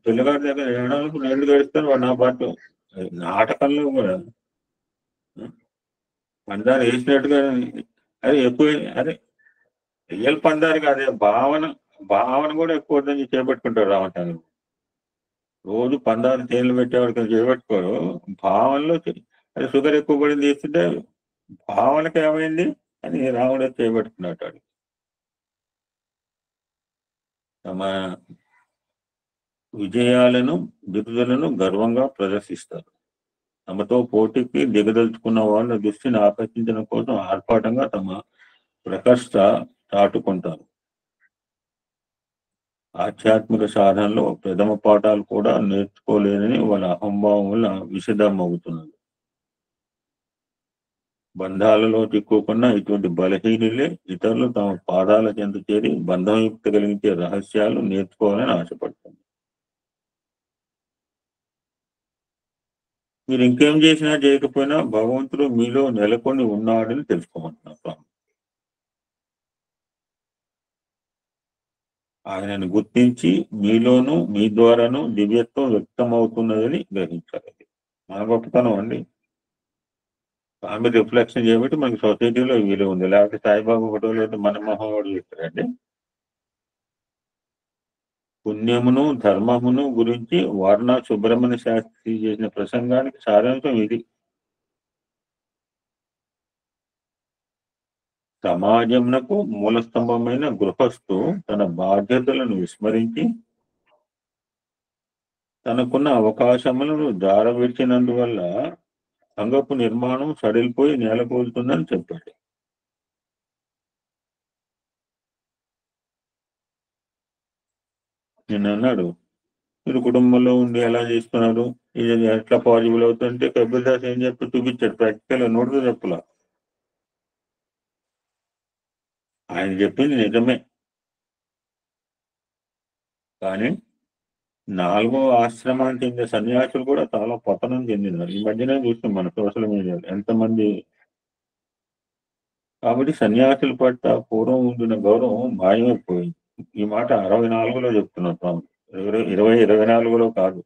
పిల్లగాడి దగ్గర ఏడాలకు నీళ్లు గడుస్తారు, వాడు నా పార్టీ. నాటకంలో కూడా పందారు వేసినట్టుగా అది ఎక్కువ, అదే రియల్ పందారికి అదే భావన కూడా ఎక్కువ చేపట్టుకుంటారు. రావటానికి రోజు పందాలు తేళ్లు పెట్టేవాడికి చేపట్టుకోరు. భావనలో అది షుగర్ ఎక్కువ పడింది తీస్తుంటే భావనకి ఏమైంది అని రాముడు చేపట్టుకున్నాడు. తమ విజయాలను, బిరుదులను గర్వంగా ప్రదర్శిస్తారు. తమతో పోటీకి దిగదలుచుకున్న వాళ్ళ దృష్టిని ఆకర్షించడం కోసం ఆర్పాటంగా తమ ప్రకర్ష చాటుకుంటారు. ఆధ్యాత్మిక సాధనలో ప్రథమ పాఠాలు కూడా నేర్చుకోలేదని వాళ్ళ అహంభావం వల్ల విషదమవుతున్నది. బంధాలలో చిక్కుకున్న ఇటువంటి బలహీనులే ఇతరులు తమ పాదాల చెంత చేరి బంధంయుక్త కలిగించే రహస్యాలు నేర్చుకోవాలని ఆశపడుతుంది. మీరు ఇంకేం చేసినా చేయకపోయినా భగవంతుడు మీలో నెలకొని ఉన్నాడని తెలుసుకోమంటున్నారు. ఆయనను గుర్తించి మీలోనూ మీ ద్వారాను దివ్యత్వం వ్యక్తమవుతున్నదని గ్రహించాలి. మన గొప్పతనం అండి. స్వామి రిఫ్లెక్షన్ చేయబట్టి మనకి సొసైటీలో విలువ ఉంది. లేకపోతే సాయిబాబా ఫోటోలు అయితే మన మొహం చేస్తారండి. పుణ్యమును ధర్మమును గురించి వర్ణ సుబ్రహ్మణ్య శాస్త్రి చేసిన ప్రసంగానికి సారాంశం ఇది. సమాజమునకు మూలస్తంభమైన గృహస్థు తన బాధ్యతలను విస్మరించి తనకున్న అవకాశములను జారవిడిచినందువల్ల సంఘపు నిర్మాణం సడిలిపోయి నేలకూలుతుందని చెప్పాడు. నేను అన్నాడు, మీరు కుటుంబంలో ఉండి ఎలా చేస్తున్నారు, ఇది ఎట్లా పాజిబుల్ అవుతుందంటే కబీర్ దాస్ ఏం చెప్పి చూపించాడు. ప్రాక్టికల్ నోటితో చెప్పలా. ఆయన చెప్పింది నిజమే. కానీ 4వ ఆశ్రమానికి చెందిన సన్యాసులు కూడా చాలా పతనం చెందినారు. ఈ మధ్యనే చూస్తాం మన సోషల్ మీడియాలో ఎంతమంది. కాబట్టి సన్యాసుల పట్ల పూర్వం ఉండిన గౌరవం మాయమైపోయింది. ఈ మాట 64లో చెప్తున్నాం. 2024లో కాదు.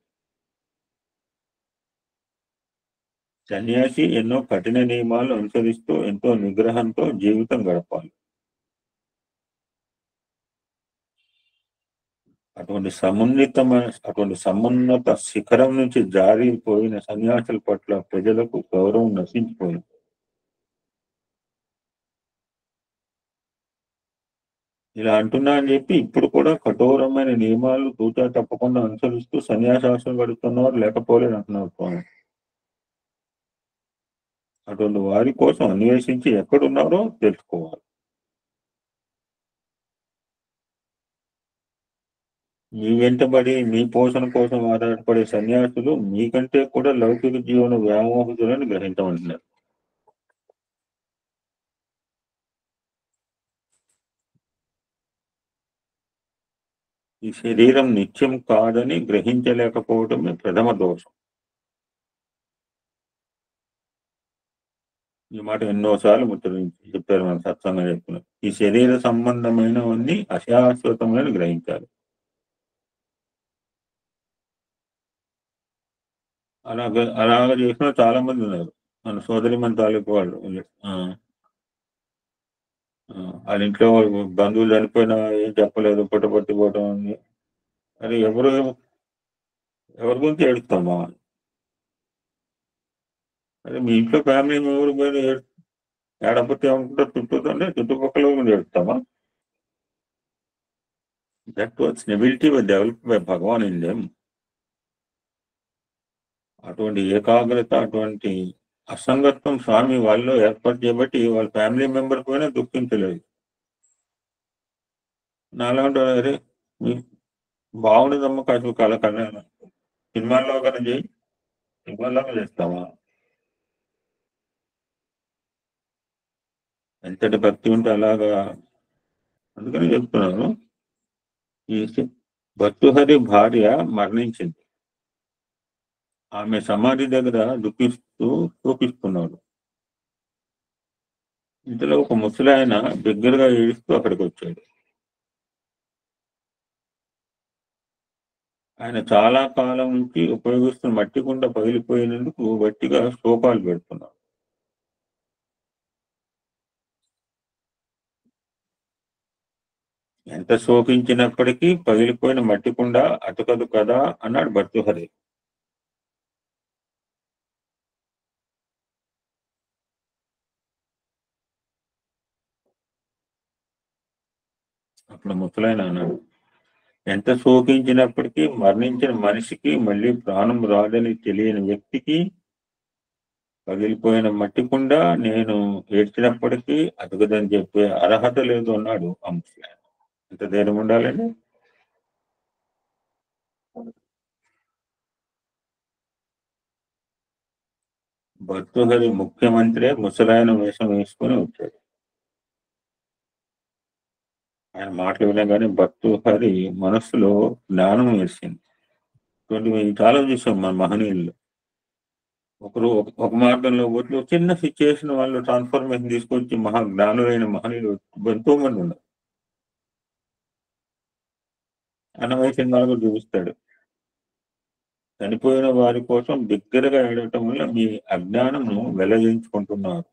సన్యాసి ఎన్నో కఠిన నియమాలు అనుసరిస్తూ ఎంతో నిగ్రహంతో జీవితం గడపాలి. అటువంటి సమున్నత శిఖరం నుంచి జారిపోయిన సన్యాసుల పట్ల ప్రజలకు గౌరవం నశించిపోయింది. ఇలా అంటున్నా అని చెప్పి ఇప్పుడు కూడా కఠోరమైన నియమాలు తూచా తప్పకుండా అనుసరిస్తూ సన్యాసాశ్రం గడుపుతున్నవారు లేకపోలేదు అంటున్నారు స్వామి. అటువంటి వారి కోసం అన్వేషించి ఎక్కడున్నారో తెలుసుకోవాలి. మీ వెంటబడి మీ పోషణ కోసం ఆధారపడే సన్యాసులు మీకంటే కూడా లౌకిక జీవన వ్యామోహితులను గ్రహించమంటున్నారు. ఈ శరీరం నిత్యం కాదని గ్రహించలేకపోవడమే ప్రథమ దోషం. ఈ మాట ఎన్నోసార్లు ముచ్చరించి చెప్పారు మన సత్సంగం చెప్తున్నారు. ఈ శరీర సంబంధమైనవన్నీ అశాశ్వతమైన గ్రహించాలి. అలాగ చేసిన చాలా మంది ఉన్నారు. మన సోదరి మన తాలూకు వాళ్ళు వాళ్ళ ఇంట్లో బంధువులు చనిపోయినా ఏం చెప్పలేదు, పుట్టపట్టిపోవటం అని. అది ఎవరి గురించి ఏడుస్తామా? అదే మీ ఇంట్లో ఫ్యామిలీ మెంబర్ పోయిన ఏడపోతే ఏమనుకుంటారు? చుట్టుపక్కల గురించి ఏడుస్తామా? That was stability develop by Bhagavan in them. అటువంటి ఏకాగ్రత, అటువంటి అసంగత్వం స్వామి వాళ్ళలో ఏర్పాటు చేయబట్టి వాళ్ళ ఫ్యామిలీ మెంబర్ పోయినా దుఃఖించలేదు. నాలాంటి అరే బాగుండదమ్మ కాదు కళ కన్నా సినిమాల్లో కన్నా చేయి, సినిమాల్లో చేస్తావా? ఎంతటి భక్తి ఉంటే అలాగా. అందుకని చెప్తున్నాను, ఈ భర్తృహరి భార్య మరణించింది. ఆమె సమాధి దగ్గర దుఃఖిస్తూ చూపిస్తున్నాడు. ఇంతలో ఒక ముసలాయన దగ్గరగా ఏడుస్తూ అక్కడికి వచ్చాడు. ఆయన చాలా కాలం నుంచి ఉపయోగిస్తున్న మట్టి కుండ పగిలిపోయినందుకు గట్టిగా స్తూపాలు పెడుతున్నాడు. ఎంత శోకించినప్పటికీ పగిలిపోయిన మట్టి కుండ అతకదు కదా అన్నాడు భర్తృహరి. అప్పుడు ముసలాయన అన్నాడు, ఎంత శోకించినప్పటికీ మరణించిన మనిషికి మళ్ళీ ప్రాణం రాదని తెలియని వ్యక్తికి పగిలిపోయిన మట్టి కుండ నేను ఏడ్చినప్పటికీ అతకదని చెప్పే అర్హత లేదు అన్నాడు ఆ ముసలాయన. ఎంత ధైర్యం ఉండాలండి? భర్తృహరి ముఖ్యమంత్రి ముసలాయన వేషం వేసుకొని వచ్చాడు. ఆయన మాటలు వినగానే భర్తృహరి మనస్సులో జ్ఞానం వేసింది. చాలా చూసాం మన మహనీయుల్లో. ఒక మార్గంలో పోతే చిన్న సిచ్యువేషన్ వాళ్ళు ట్రాన్స్ఫర్మేషన్ తీసుకొచ్చి జ్ఞానులైన మహనీయులు ఎంతో మంది ఉన్నారు. అన్నమయ్య సినిమాలు కూడా చూపిస్తాడు. చనిపోయిన వారి కోసం దగ్గరగా ఏడవటం వల్ల మీ అజ్ఞానంను వెల్లడించుకుంటున్నారు.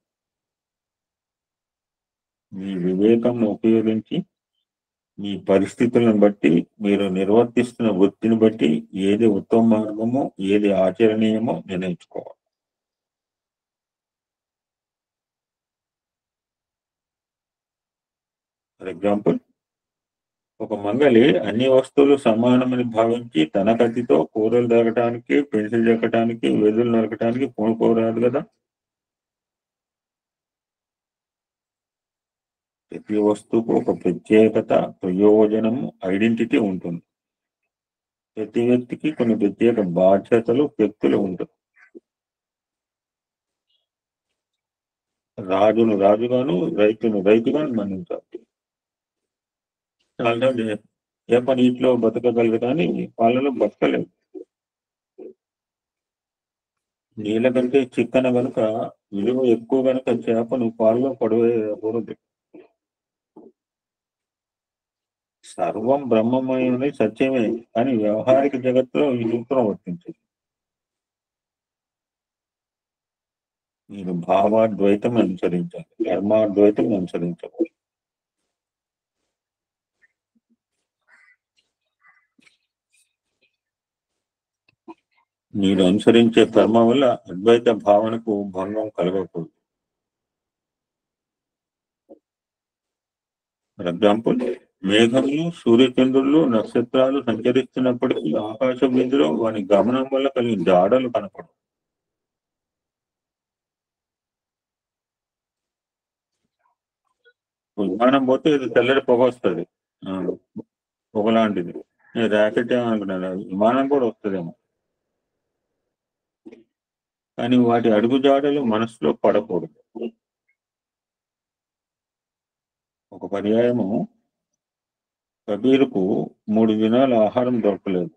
మీ వివేకంను ఉపయోగించి మీ పరిస్థితులను బట్టి మీరు నిర్వర్తిస్తున్న వృత్తిని బట్టి ఏది ఉత్తమ మార్గమో ఏది ఆచరణీయమో నిర్ణయించుకోవాలి. ఫర్ ఎగ్జాంపుల్, ఒక మంగళి అన్ని వస్తువులు సమానమని భావించి తన కత్తితో కూరలు దొరకటానికి, పెన్సిల్ చెక్కటానికి, వెదులు నరకటానికి పూనుకోరాదు కదా. ప్రతి వస్తువుకు ఒక ప్రత్యేకత, ప్రయోజనము, ఐడెంటిటీ ఉంటుంది. ప్రతి వ్యక్తికి కొన్ని ప్రత్యేక బాధ్యతలు, వ్యక్తులు ఉంటాయి. రాజును రాజుగాను, రైతును రైతుగాను మన్నించాలి. చాలా ఏ పని ఇంట్లో బతకగలరు కానీ వాళ్ళలో బతకలేదు. నీళ్ళ కంటే చిక్కన కనుక విలువ ఎక్కువ కనుక చేపను పాలలో పడవేయకూడదు. సర్వం బ్రహ్మమయమని సత్యమే, కానీ వ్యవహారిక జగత్తులో ఈ సూత్రం వర్తించదు. మీరు భావాద్వైతం అనుసరించాలి, కర్మాద్వైతం అనుసరించకూడదు. మీరు అనుసరించే కర్మ వల్ల అద్వైత భావనకు భంగం కలగకూడదు. ఫర్ ఎగ్జాంపుల్, మేఘములు, సూర్యచంద్రులు, నక్షత్రాలు సంచరిస్తున్నప్పటికీ ఆకాశ బిందులో వాని గమనం వల్ల కలిగిన జాడలు కనపడవు. విమానం పోతే ఇది తెల్లటి పొగ వస్తుంది, పొగ లాంటిది. నేను ర్యాకెట్ ఏమనుకున్నాను, విమానం కూడా వస్తుందేమో. కానీ వాటి అడుగు జాడలు మనసులో పడకూడదు. ఒక పర్యాయము కబీరుకు 3 దినాల ఆహారం దొరకలేదు.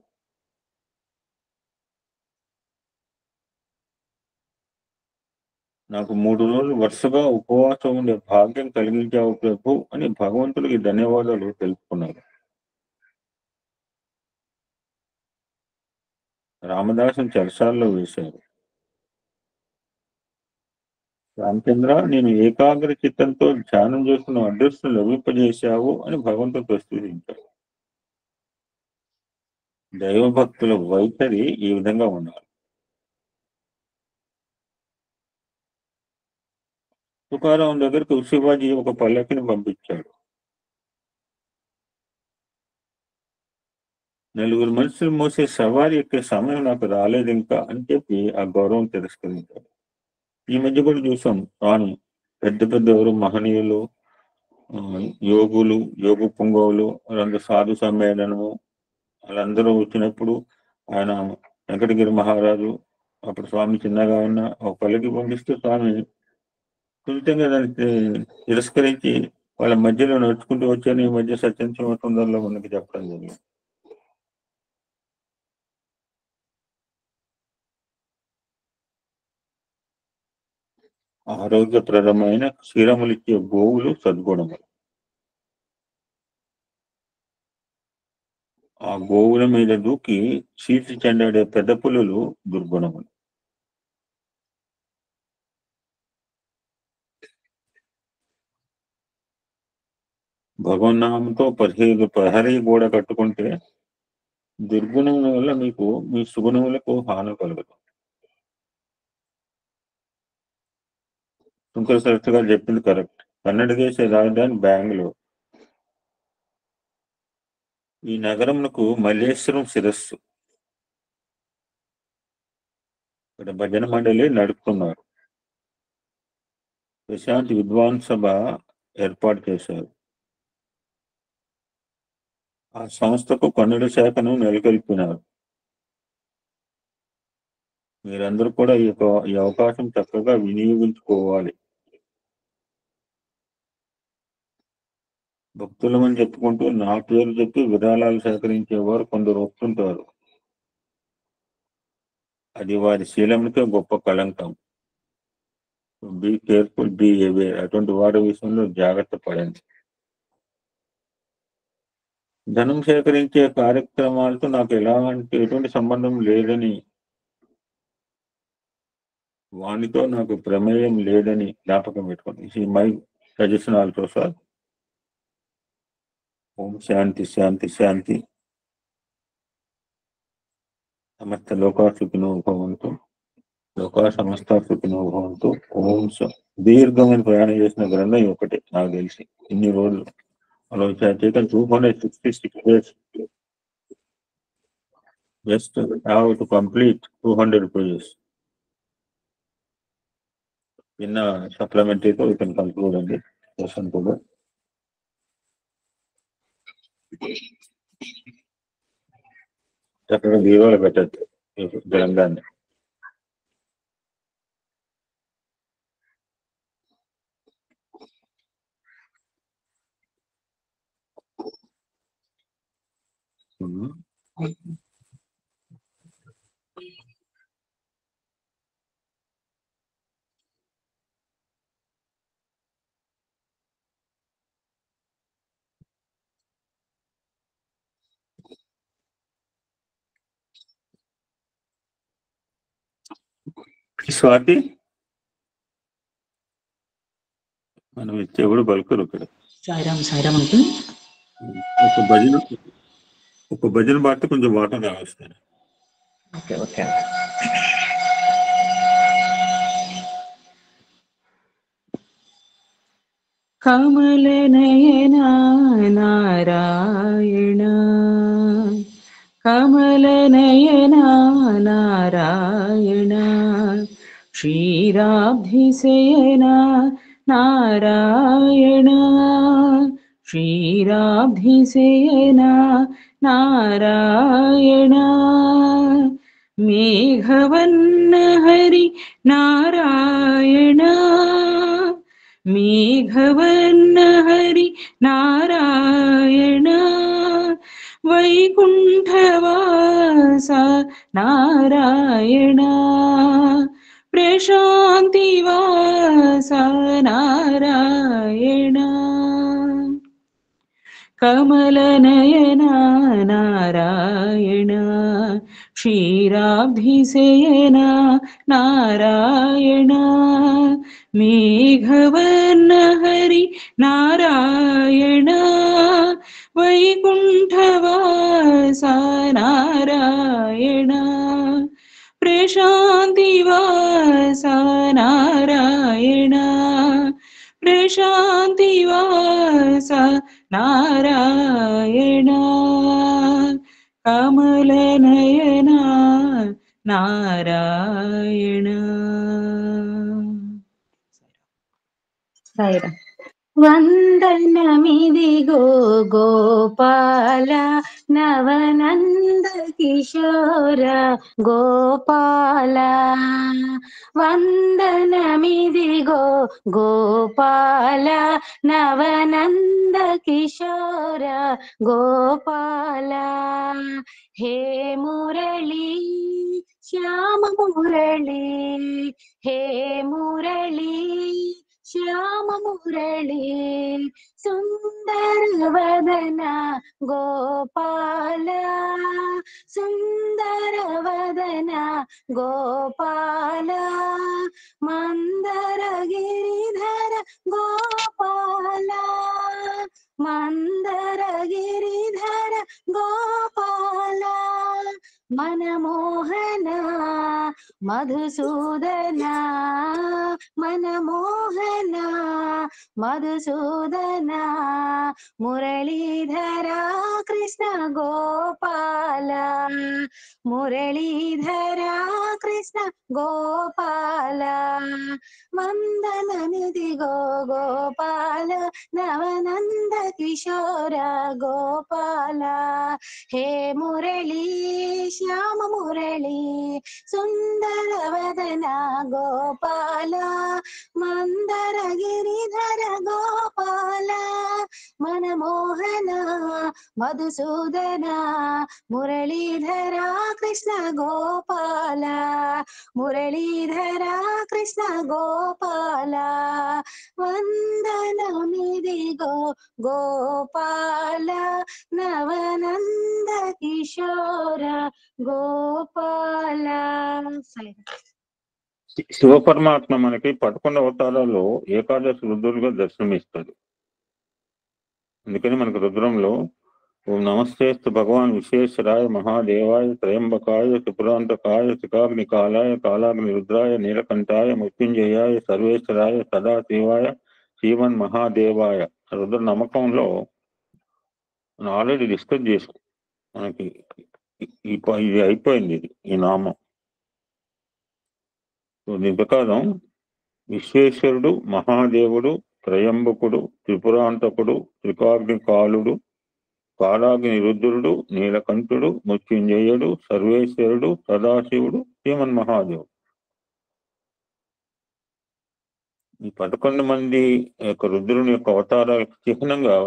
నాకు 3 రోజులు వరుసగా ఉపవాసం ఉండే భాగ్యం కలిగించావు ప్రభు అని భగవంతుడికి ధన్యవాదాలు తెలుపుకున్నారు. రామదాసుని చెరసాల్లో వేశారు. రామచంద్ర, నేను ఏకాగ్ర చిత్తంతో ధ్యానం చేస్తున్న అదృష్టం లభింపజేశావు అని భగవంతుడు ప్రస్తుతించారు. దైవభక్తుల వైఖరి ఈ విధంగా ఉండాలి. తుకారాం దగ్గరకు శివాజీ ఒక పల్లకిని పంపించాడు. 4 మనుషులు మోసే సవారి ఎక్కే సమయం నాకు రాలేదు ఇంకా అని చెప్పి ఆ గౌరవం తిరస్కరించాడు. ఈ మధ్య కూడా చూసాం, స్వామి పెద్ద పెద్ద ఎవరు మహనీయులు, యోగులు, యోగు పుంగవులు, వాళ్ళందరూ సాధు సమ్మేళనము, వాళ్ళందరూ వచ్చినప్పుడు ఆయన వెంకటగిరి మహారాజు, అప్పుడు స్వామి చిన్నగా ఉన్న ఒక పల్లకి పంపిస్తూ స్వామి సున్నితంగా దాన్ని తిరస్కరించి వాళ్ళ మధ్యలో నడుచుకుంటూ వచ్చాను. ఈ మధ్య సత్యం తొందరలో మనకి చెప్పడం జరిగింది. ఆరోగ్యప్రదమైన క్షీరములిచ్చే గోవులు సద్గుణములు. ఆ గోవుల మీద దూకి చీల్చి చెండాడే పెద్ద పులులు దుర్గుణములు. భగవన్నామంతో ప్రహరీ గోడ కట్టుకుంటే దుర్గుణముల వల్ల మీకు మీ సుగుణములకు హాని కలగదు. శంకర శాస్త్రి గారు చెప్పింది కరెక్ట్. కన్నడ దేశ రాజధాని బెంగళూరు. ఈ నగరమునకు మల్లేశ్వరం శిరస్సు. ఇక్కడ భజన మండలి నడుపుతున్నారు. ప్రశాంత్ విద్వాన్ సభ ఏర్పాటు చేశారు. ఆ సంస్థకు కన్నడ శాఖను నెలకొల్పినారు. మీరందరూ కూడా ఈ అవకాశం చక్కగా వినియోగించుకోవాలి. భక్తులమని చెప్పుకుంటూ నా పేరు చెప్పి విరాళాలు సేకరించేవారు కొందరు వస్తుంటారు. అది వారి శీలంతో గొప్ప కళంకం. Be careful, be aware. అటువంటి వారి విషయంలో జాగ్రత్త పడండి. ధనం సేకరించే కార్యక్రమాలతో నాకు ఎటువంటి సంబంధం లేదని, వానితో నాకు ప్రమేయం లేదని జ్ఞాపకం పెట్టుకోండి. My suggestion also sir. ఓం శాంతి శాంతి శాంతి. సమస్త లోకా సుఖినో భవంతు. లోకా సమస్త సుఖినో భవంతు. ఓం దీర్ఘమైన ప్రయాణం చేసిన గ్రంథం ఒకటే నాకు తెలిసి. ఇన్ని రోజులు ఆలోచన 266 days. Just have to complete 200 pages. In a supplementary, we can conclude on the session today. చక్కగా దీవాలు పెట్టచ్చు తెలంగాణ. స్వాతి మనం ఇచ్చేవాడు పలుకురు ఇక్కడ. ఒక భజన పాడితే కొంచెం వాటర్ కావస్తాను. Okay okay. కమలనయనా నారాయణ, కమలనయనా నారాయణ, క్షీరాబ్ధిశయనా నారాయణ, క్షీరాబ్ధిశయనా నారాయణ, మేఘవన్న హరి నారాయణ, మేఘవన్న హరి నారాయణ, వైకుంఠవాస నారాయణ, ప్రశాంతివాస నారాయణ, కమలనయనా నారాయణ, క్షీరాబ్ధిశయనా నారాయణ, మేఘవర్ణ హరి నారాయణ, వైకుంఠవాస నారాయణ, ప్రశాంతివాస నారాయణ, ప్రశాంతివాస నారాయణ, కమలనయనా నారాయణ. సాయిరా. వందనమిదిగో గోపాల, నవనంద కిశోర గోపాల, వందనమిదిగో గోపాల, నవనంద కిశోర గోపాల, హే మురళీ శ్యామ మురళీ, హే మురళీ శ్యామ మురళీ, సుందర వదన గోపాల, సుందర వదన గోపాల, మందర గిరిధర గోపాల, మందర గిరిధర గోపాల, మనమోహన మధుసూదన, మనమోహన మధుసూదన, మురళీధర కృష్ణ గోపాల, మురళీధర కృష్ణ గోపాల, వందనమిదిగో గోపాల, నవనంద కిశోర గోపాల, హే మురళీ శ్యామ మురళీ, సుందర వదన గోపాల, మందర గిరిధర గోపాల, మనమోహన మధుసూదన, మురళీధర కృష్ణ గోపాల, మురళీధర కృష్ణ గోపాల, వందనమిదిగో గోపాల, నవనంద కిశోర గోపాల. శివపరమాత్మ మనకి 11 అవతారాల్లో ఏకాదశి రుద్రులుగా దర్శనమిస్తాడు. అందుకని మనకు రుద్రంలో ఓం నమస్తేస్తు భగవాన్ విశ్వేశ్వరాయ మహాదేవాయ త్రయంబకాయ త్రిపురాంతకాయ త్రికాగ్ని కాలాయ కాలాగ్ని రుద్రాయ నీలకంఠాయ మృత్యుంజయాయ సర్వేశ్వరాయ సదాశివాయ శ్రీమన్ మహాదేవాయ. రుద్ర నమ్మకంలో మనం ఆల్రెడీ డిస్కస్ చేసాం. మనకి ఇది అయిపోయింది, ఈ నామం. దీని ప్రకారం విశ్వేశ్వరుడు, మహాదేవుడు, త్రయంబకుడు, త్రిపురాంతకుడు, త్రికాగ్ని కాలుడు, కాలాగ్ని రుద్రుడు, నీలకంఠుడు, మృత్యుంజయుడు, సర్వేశ్వరుడు, సదాశివుడు, శ్రీమన్ మహాదేవుడు. ఈ 11 మంది యొక్క రుద్రుని యొక్క అవతారాలకు చిహ్నంగా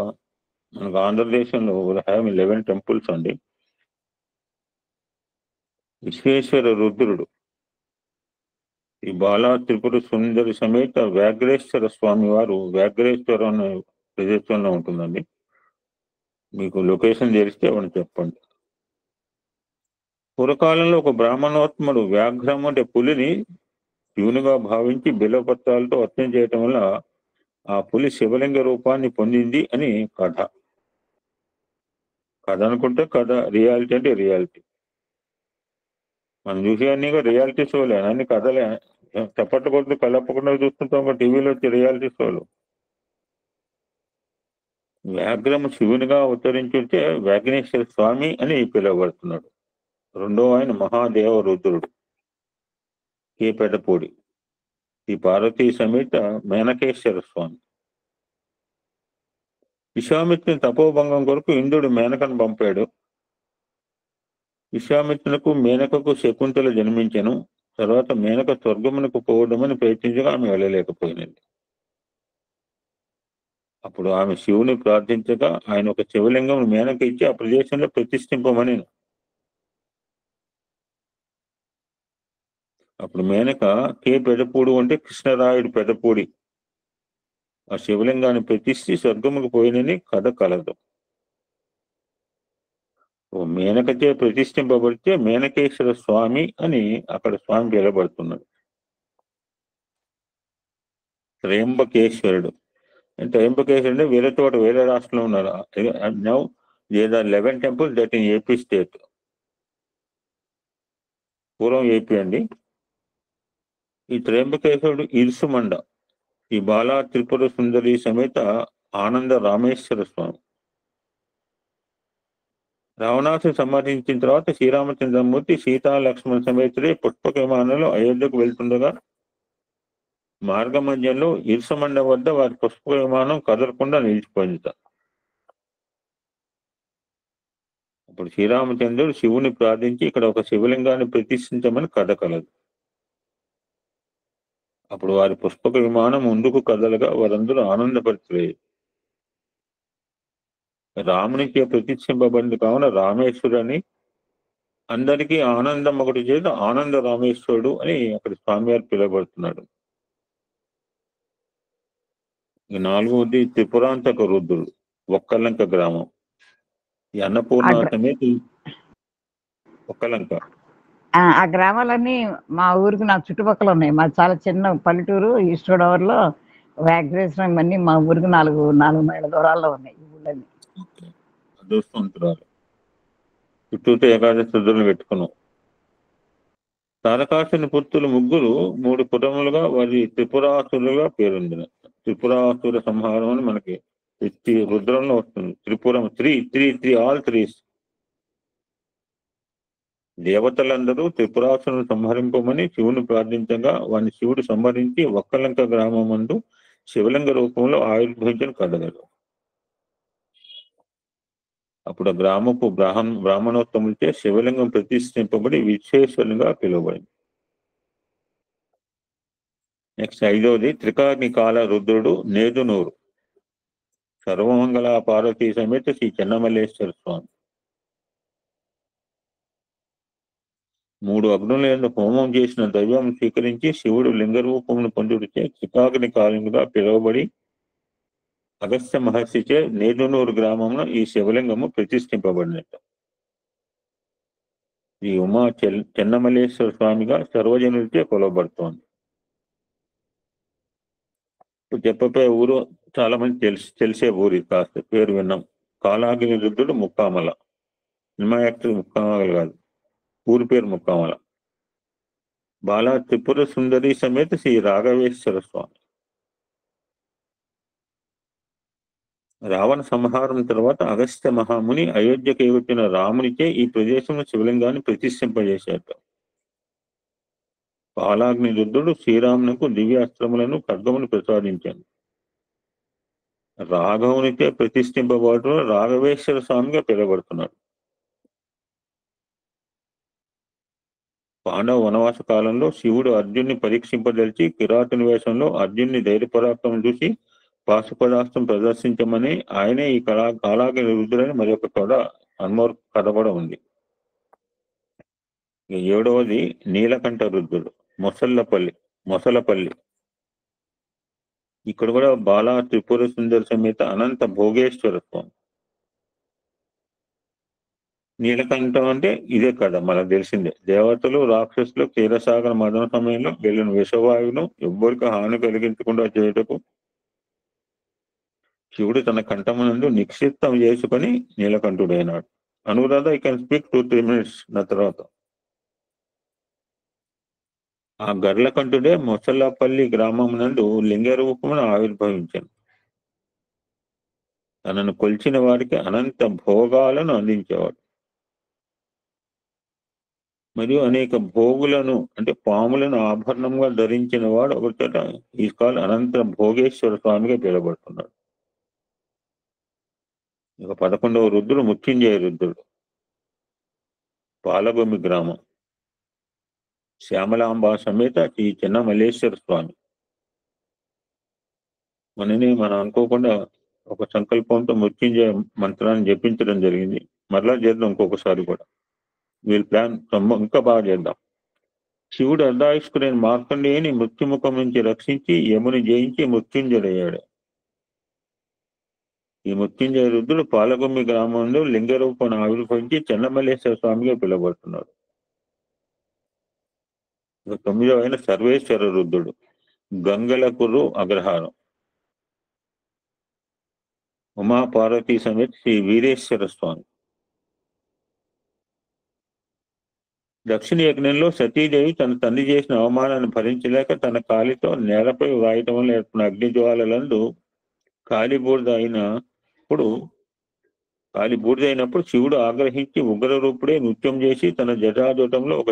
మనకు ఆంధ్రదేశంలో 11 టెంపుల్స్ అండి. విశ్వేశ్వర రుద్రుడు ఈ బాలా త్రిపుర సుందరి సమేత వ్యాఘ్రేశ్వర స్వామి వారు వ్యాఘ్రేశ్వరం అనే ప్రదేశంలో ఉంటుందండి. మీకు లొకేషన్ తెలిస్తే అవన్నీ చెప్పండి. పూర్వకాలంలో ఒక బ్రాహ్మణోత్తముడు వ్యాఘ్రం అంటే పులిని శివునిగా భావించి బిల్వపత్రాలతో అర్చన చేయటం వల్ల ఆ పులి శివలింగ రూపాన్ని పొందింది అని కథ. కథ అనుకుంటే కథ, రియాలిటీ అంటే రియాలిటీ. మనం చూసేవన్నీ కూడా రియాలిటీ షోలే, అన్ని కథలే. చప్పట్లు కొడుతూ కలపకుండా చూస్తుంటాం టీవీలో వచ్చే రియాలిటీ షోలు. వ్యాఘ్రము శివునిగా ఉత్తరించుంటే వ్యాఘ్నేశ్వర స్వామి అని పిలువబడుతున్నాడు. రెండో ఆయన మహాదేవ రుద్రుడు కే పెద్దపూడి. ఈ పార్వతీ సమేత మేనకేశ్వర స్వామి. విశ్వామిత్రుని తపోభంగం కొరకు ఇంద్రుడు మేనకను పంపాడు. విశ్వామిత్రునకు మేనకకు శకుంతల జన్మించెను. తర్వాత మేనక స్వర్గమునకు పోవడమని ప్రయత్నించగా ఆమె వెళ్ళలేకపోయినది. అప్పుడు ఆమె శివుని ప్రార్థించగా ఆయన ఒక శివలింగం మేనక ఇచ్చి ఆ ప్రదేశంలో ప్రతిష్ఠింపమని. అప్పుడు మేనక కే పెదపూడు అంటే కృష్ణరాయుడు పెదపూడి ఆ శివలింగాన్ని ప్రతిష్ఠి స్వర్గముకు పోయినని కథ కలదు. మేనకచే ప్రతిష్ఠింపబడితే మేనకేశ్వర స్వామి అని అక్కడ స్వామి పిలవబడుతున్నాడు. త్రయంబకేశ్వరుడు త్రయంబకేశ్వరుడు వేరే చోట వేరే రాష్ట్రంలో ఉన్నారు. Now there are 11 temples that in AP state. పూర్వం ఏపీ అండి. ఈ త్రయంబకేశ్వరుడు ఇరుసుమండ ఈ బాలా త్రిపుర సుందరి సమేత ఆనంద రామేశ్వర స్వామి. రావణాసుని సంహరించిన తర్వాత శ్రీరామచంద్రమూర్తి సీతా లక్ష్మణ సమేతుడే పుష్పక విమానంలో అయోధ్యకు వెళ్తుండగా మార్గ మధ్యంలో ఇరుసమండ వద్ద వారి పుష్పక విమానం కదలకుండా నిలిచిపోయింది. అప్పుడు శ్రీరామచంద్రుడు శివుని ప్రార్థించి ఇక్కడ ఒక శివలింగాన్ని ప్రతిష్ఠించమని కథ కలదు. అప్పుడు వారి పుష్పక విమానం ముందుకు కదలగా వారందరూ ఆనందపరిచలేదు. రామునికి ప్రతిష్ఠింపబడింది కావున రామేశ్వరుని అందరికీ ఆనందం ఒకటి చేత ఆనంద రామేశ్వరుడు అని అక్కడ స్వామివారు పిలువబడుతున్నాడు. నాలుగవది త్రిపురాంతక రుద్రుడు ఒక్కలంక గ్రామం. ఈ అన్నపూర్ణ సమేత ఒక్కలంక. ఆ గ్రామాలన్నీ మా ఊరికి నా చుట్టుపక్కల ఉన్నాయి. మాది చాలా చిన్న పల్లెటూరు. ఈస్ట్ గోదావరిలో వ్యాఘ్రేశ్వరం అన్నీ మా ఊరికి 4 మైళ్ళ దూరాల్లో ఉన్నాయి ఈ ఊళ్ళన్నీ. అదృష్టవంతురాలు. చుట్టూతో ఏకాదశి రుద్రులు పెట్టుకున్నాం. తారకాసుని పుత్రులు ముగ్గురు 3 పురములుగా వారి త్రిపురాసురులుగా పేరొందిన. త్రిపురాసుర సంహారం అని మనకి రుద్రంలో వస్తుంది. Tripuram all threes. దేవతలందరూ త్రిపురాసురులను సంహరింపమని శివుని ప్రార్థించగా వారిని శివుడు సంహరించి ఒక్కలంక గ్రామమందు శివలింగ రూపంలో ఆవిర్భవించిన కథగలు. అప్పుడు ఆ గ్రామపు బ్రాహ్మణోత్తములచే శివలింగం ప్రతిష్ఠింపబడి విశ్వేశ్వరునిగా పిలువబడింది. నెక్స్ట్ 5వది త్రికాగ్ని కాల రుద్రుడు నేదునూరు సర్వమంగళ పార్వతీ సమేత శ్రీ చెన్నమల్లేశ్వర స్వామి. 3 అగ్నుల హోమం చేసిన దైవం స్వీకరించి శివుడు లింగ రూపమును పొందుడిచే త్రికాగ్ని కాలుగా పిలువబడి అగస్త్య మహర్షిచే నేదునూరు గ్రామంలో ఈ శివలింగము ప్రతిష్ఠింపబడినట్టు. ఈ ఉమా చెన్నమల్లేశ్వర స్వామిగా సర్వజనులచే కొలవబడుతోంది. ఇప్పుడు చెప్పే ఊరు చాలా మంది తెలిసే ఊరి కాస్త పేరు విన్నాం. కాలాగ్ని రుద్రుడు ముక్కామల. సినిమా యాక్టర్ ముక్కామల కాదు, ఊరి పేరు ముక్కామల. బాలా త్రిపుర సుందరి సమేత శ్రీ రాఘవేశ్వర స్వామి. రావణ సంహారం తర్వాత అగస్త్య మహాముని అయోధ్యకి వచ్చిన రామునిచే ఈ ప్రదేశంలో శివలింగాన్ని ప్రతిష్ఠింపజేశారు. కాలాగ్ని రుద్రుడు శ్రీరామునకు దివ్యాస్త్రములను ఖడ్గమును ప్రసాదించాడు. రాఘవునిచే ప్రతిష్ఠింపబడుతున్న రాఘవేశ్వర స్వామిగా పిలువబడుతున్నాడు. పాండవ వనవాస కాలంలో శివుడు అర్జున్ని పరీక్షింపదలిచి కిరాతుని వేషంలో అర్జున్ని ధైర్యపరాక్రమం చూసి పాశుపదాస్త్రం ప్రదర్శించమని ఆయనే ఈ కాలాగ్ని రుద్రుడని మరొక కథ కూడా ఉంది. 7వది నీలకంఠ రుద్రుడు మొసలపల్లి. ఇక్కడ కూడా బాలా త్రిపుర సుందరి సమేత అనంత భోగేశ్వర స్వామి. నీలకంఠం అంటే ఇదే కదా మనకు తెలిసిందే. దేవతలు రాక్షసులు క్షీరసాగర మదన సమయంలో వెళ్ళిన విషవాయువును ఎవ్వరికి హాని కలిగించకుండా చేయటకు శివుడు తన కంఠమునందు నిక్షిప్తం చేసుకొని నీలకంఠుడైనాడు. Anuradha I can speak 2-3 minutes నా తర్వాత. ఆ గర్లకంఠుడే మొసల్లపల్లి గ్రామం నందు లింగ రూపమున ఆవిర్భవించాను. తనను కొల్చిన వారికి అనంత భోగాలను అందించేవాడు. మరియు అనేక భోగులను అంటే పాములను ఆభరణంగా ధరించిన వాడు ఒక చోట ఈ కాల్ అనంత భోగేశ్వర స్వామిగా పిలువబడుతున్నాడు. ఇక 11వ రుద్రుడు మృత్యుంజయ రుద్రుడు, పాలభూమి గ్రామం, శ్యామలాంబ సమేత శ్రీ చెన్నమల్లేశ్వర స్వామి. మనం అనుకోకుండా ఒక సంకల్పంతో మృత్యుంజయ మంత్రాన్ని జపించడం జరిగింది. మరలా చేద్దాం ఇంకొకసారి కూడా. వీళ్ళ ప్లాన్ ఇంకా బాగా చేద్దాం. శివుడు అర్ధాయుష్కుడైన మార్కండేయుని మృత్యుముఖం నుంచి రక్షించి యముని జయించి మృత్యుంజయుడయ్యాడు. ఈ మృత్యుంజయ రుద్రుడు పాలగుమ్మి గ్రామంలో లింగ రూపాన్ని ఆవిర్భవించి చెన్నమల్లేశ్వర స్వామిగా పిలువబడుతున్నాడు. 9వ సర్వేశ్వర రుద్రుడు, గంగలకురు అగ్రహారం, ఉమాపార్వతీ సమేత శ్రీ వీరేశ్వర స్వామి. దక్షిణ యజ్ఞంలో సతీదేవి తన తండ్రి చేసిన అవమానాన్ని భరించలేక తన కాలితో నేలపై వ్రాయటం వల్ల ఏర్పడిన అగ్నిజ్వాలలందు కాలి బూడిదైనప్పుడు శివుడు ఆగ్రహించి ఉగ్ర రూపుడే నృత్యం చేసి తన జటాజూటంలో ఒక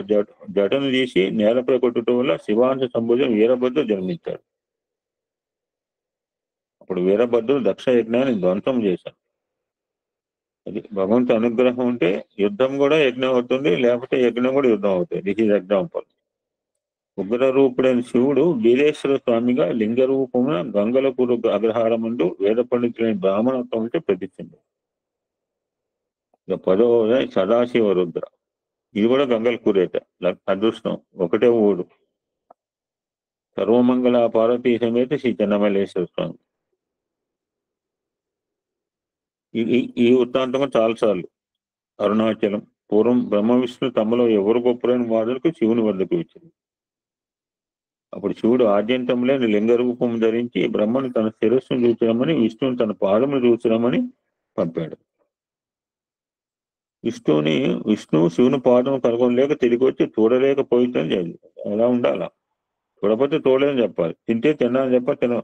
జటను తీసి నేలపై కొట్టడం వల్ల శివాంశ సంభుజం వీరభద్రుడు జన్మించాడు. అప్పుడు వీరభద్రుడు దక్ష యజ్ఞాన్ని ధ్వంసం చేశాడు. అది భగవంతు అనుగ్రహం ఉంటే యుద్ధం కూడా యజ్ఞం అవుతుంది, లేకపోతే యజ్ఞం కూడా యుద్ధం అవుతుంది. This is example. ఉగ్ర రూపుడైన శివుడు వీరేశ్వర స్వామిగా లింగ రూపమున గంగలపురు అగ్రహారముందు వేద పండితులైన బ్రాహ్మణత్వంతో ప్రతిష్ఠింది. ఇక 10వ సదాశివ రుద్ర, ఇది కూడా గంగలకూరేట. అదృష్టం, ఒకటే ఊరు. సర్వమంగళ పార్వతీ సమేత శ్రీ చెన్నమల్లేశ్వర స్వామి. ఈ వృత్తాంతం చాలాసార్లు. అరుణాచలం పూర్వం బ్రహ్మ విష్ణు తమలో ఎవరు గొప్పలైన వాదులకు శివుని వద్దకు వచ్చింది. అప్పుడు శివుడు ఆద్యంతం లేని లింగ రూపం ధరించి బ్రహ్మను తన శిరస్సును చూచడమని, విష్ణువుని తన పాదమును చూచడమని పంపాడు. విష్ణువు శివుని పాదం కనుగొనలేక తిరిగి వచ్చి చూడలేకపోయిందని లేదు. ఎలా ఉండాలా? చూడకపోతే చూడలేదని చెప్పాలి, తింటే తిన్నాలని చెప్ప తిన.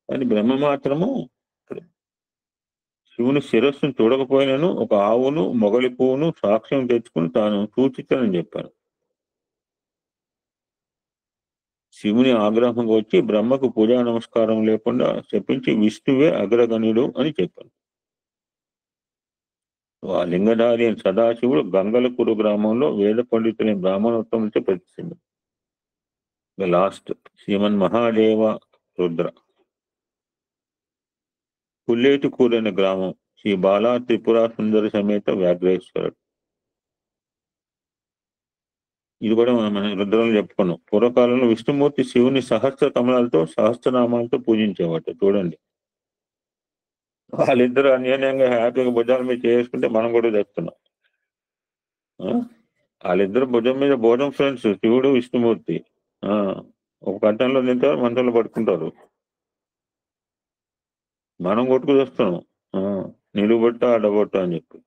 కానీ బ్రహ్మ మాత్రము శివుని శిరస్సును చూడకపోయినను ఒక ఆవును మొగలి పువ్వును సాక్ష్యం తెచ్చుకుని తాను సూచించానని చెప్పాను. శివుని ఆగ్రహంగా వచ్చి బ్రహ్మకు పూజా నమస్కారం లేకుండా చెప్పించి విష్ణువే అగ్రగణుడు అని చెప్పాను. ఆ లింగధారి అని సదాశివుడు గంగలకురు గ్రామంలో వేద పండితులైన బ్రాహ్మణోత్తములతో ప్రతిష్ఠించాడు. లాస్ట్ శ్రీమన్ మహాదేవ రుద్ర, పుల్లేటికూరు గ్రామం, శ్రీ బాలా త్రిపుర సుందరి సమేత వ్యాఘ్రేశ్వరుడు. ఇది కూడా మనం రుద్రంలో చెప్పుకున్నాం. పూర్వకాలంలో విష్ణుమూర్తి శివుని సహస్ర కమలాలతో సహస్రనామాలతో పూజించేవాడు. చూడండి, వాళ్ళిద్దరు అన్యోన్యంగా హ్యాపీగా భుజాల మీద చేసుకుంటే మనం కూడా చెప్తున్నాం. వాళ్ళిద్దరు భుజం మీద భోజనం ఫ్రెండ్స్, శివుడు విష్ణుమూర్తి. ఒక కంఠంలో తింటారు, మంచంలో పడుకుంటారు. మనం కొట్టుకు చూస్తున్నాం, నిలుబొట్ట అడబొట్ట అని చెప్పి.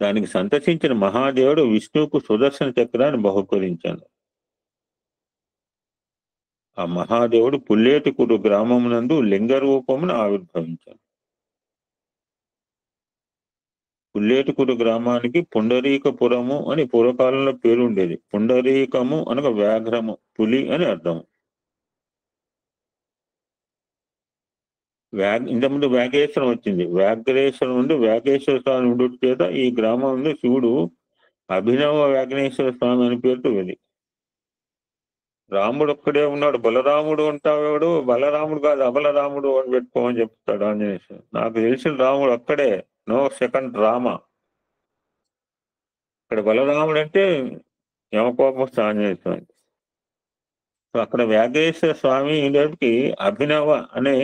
దానికి సంతసించిన మహాదేవుడు విష్ణువుకు సుదర్శన చక్రాన్ని బహుకరించాడు. ఆ మహాదేవుడు పుల్లేటికూరు గ్రామమునందు లింగ రూపమున ఆవిర్భవించాడు. పుల్లేటికూరు గ్రామానికి పుండరీకపురము అని పూర్వకాలంలో పేరు ఉండేది. పుండరీకము అనగా వ్యాఘ్రము, పులి అని అర్థం. ఇంతకుముందు వ్యాఘ్రేశ్వరం వచ్చింది. వ్యాఘ్రేశ్వరం నుండి వ్యాఘ్రేశ్వర స్వామి ఉండు చేత ఈ గ్రామం నుండి శివుడు అభినవ వ్యాఘ్నేశ్వర స్వామి అని పేరుతో వెళ్ళి. రాముడు ఒక్కడే ఉన్నాడు, బలరాముడు ఉంటాడు. బలరాముడు కాదు, అబలరాముడు అని పెట్టుకోమని చెప్తాడు ఆంజనేయ. నాకు తెలిసిన రాముడు అక్కడే, నో సెకండ్ రామ. ఇక్కడ బలరాముడు అంటే యమకోపం ఆంజనేయ స్వామి. సో అక్కడ వ్యాఘ్రేశ్వర స్వామి ఉండేటికి అభినవ అనే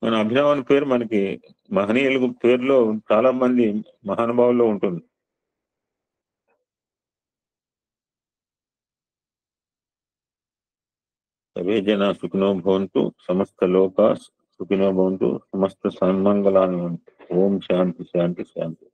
మన అభినవ అనే పేరు మనకి మహనీయుల పేరులో చాలా మంది మహానుభావుల్లో ఉంటుంది. సర్వే జనా సుఖినో భవంతు, సమస్త లోకా సుఖినో భవంతు, సమస్త సన్మంగళాని భవంతు. ఓం శాంతి శాంతి శాంతి.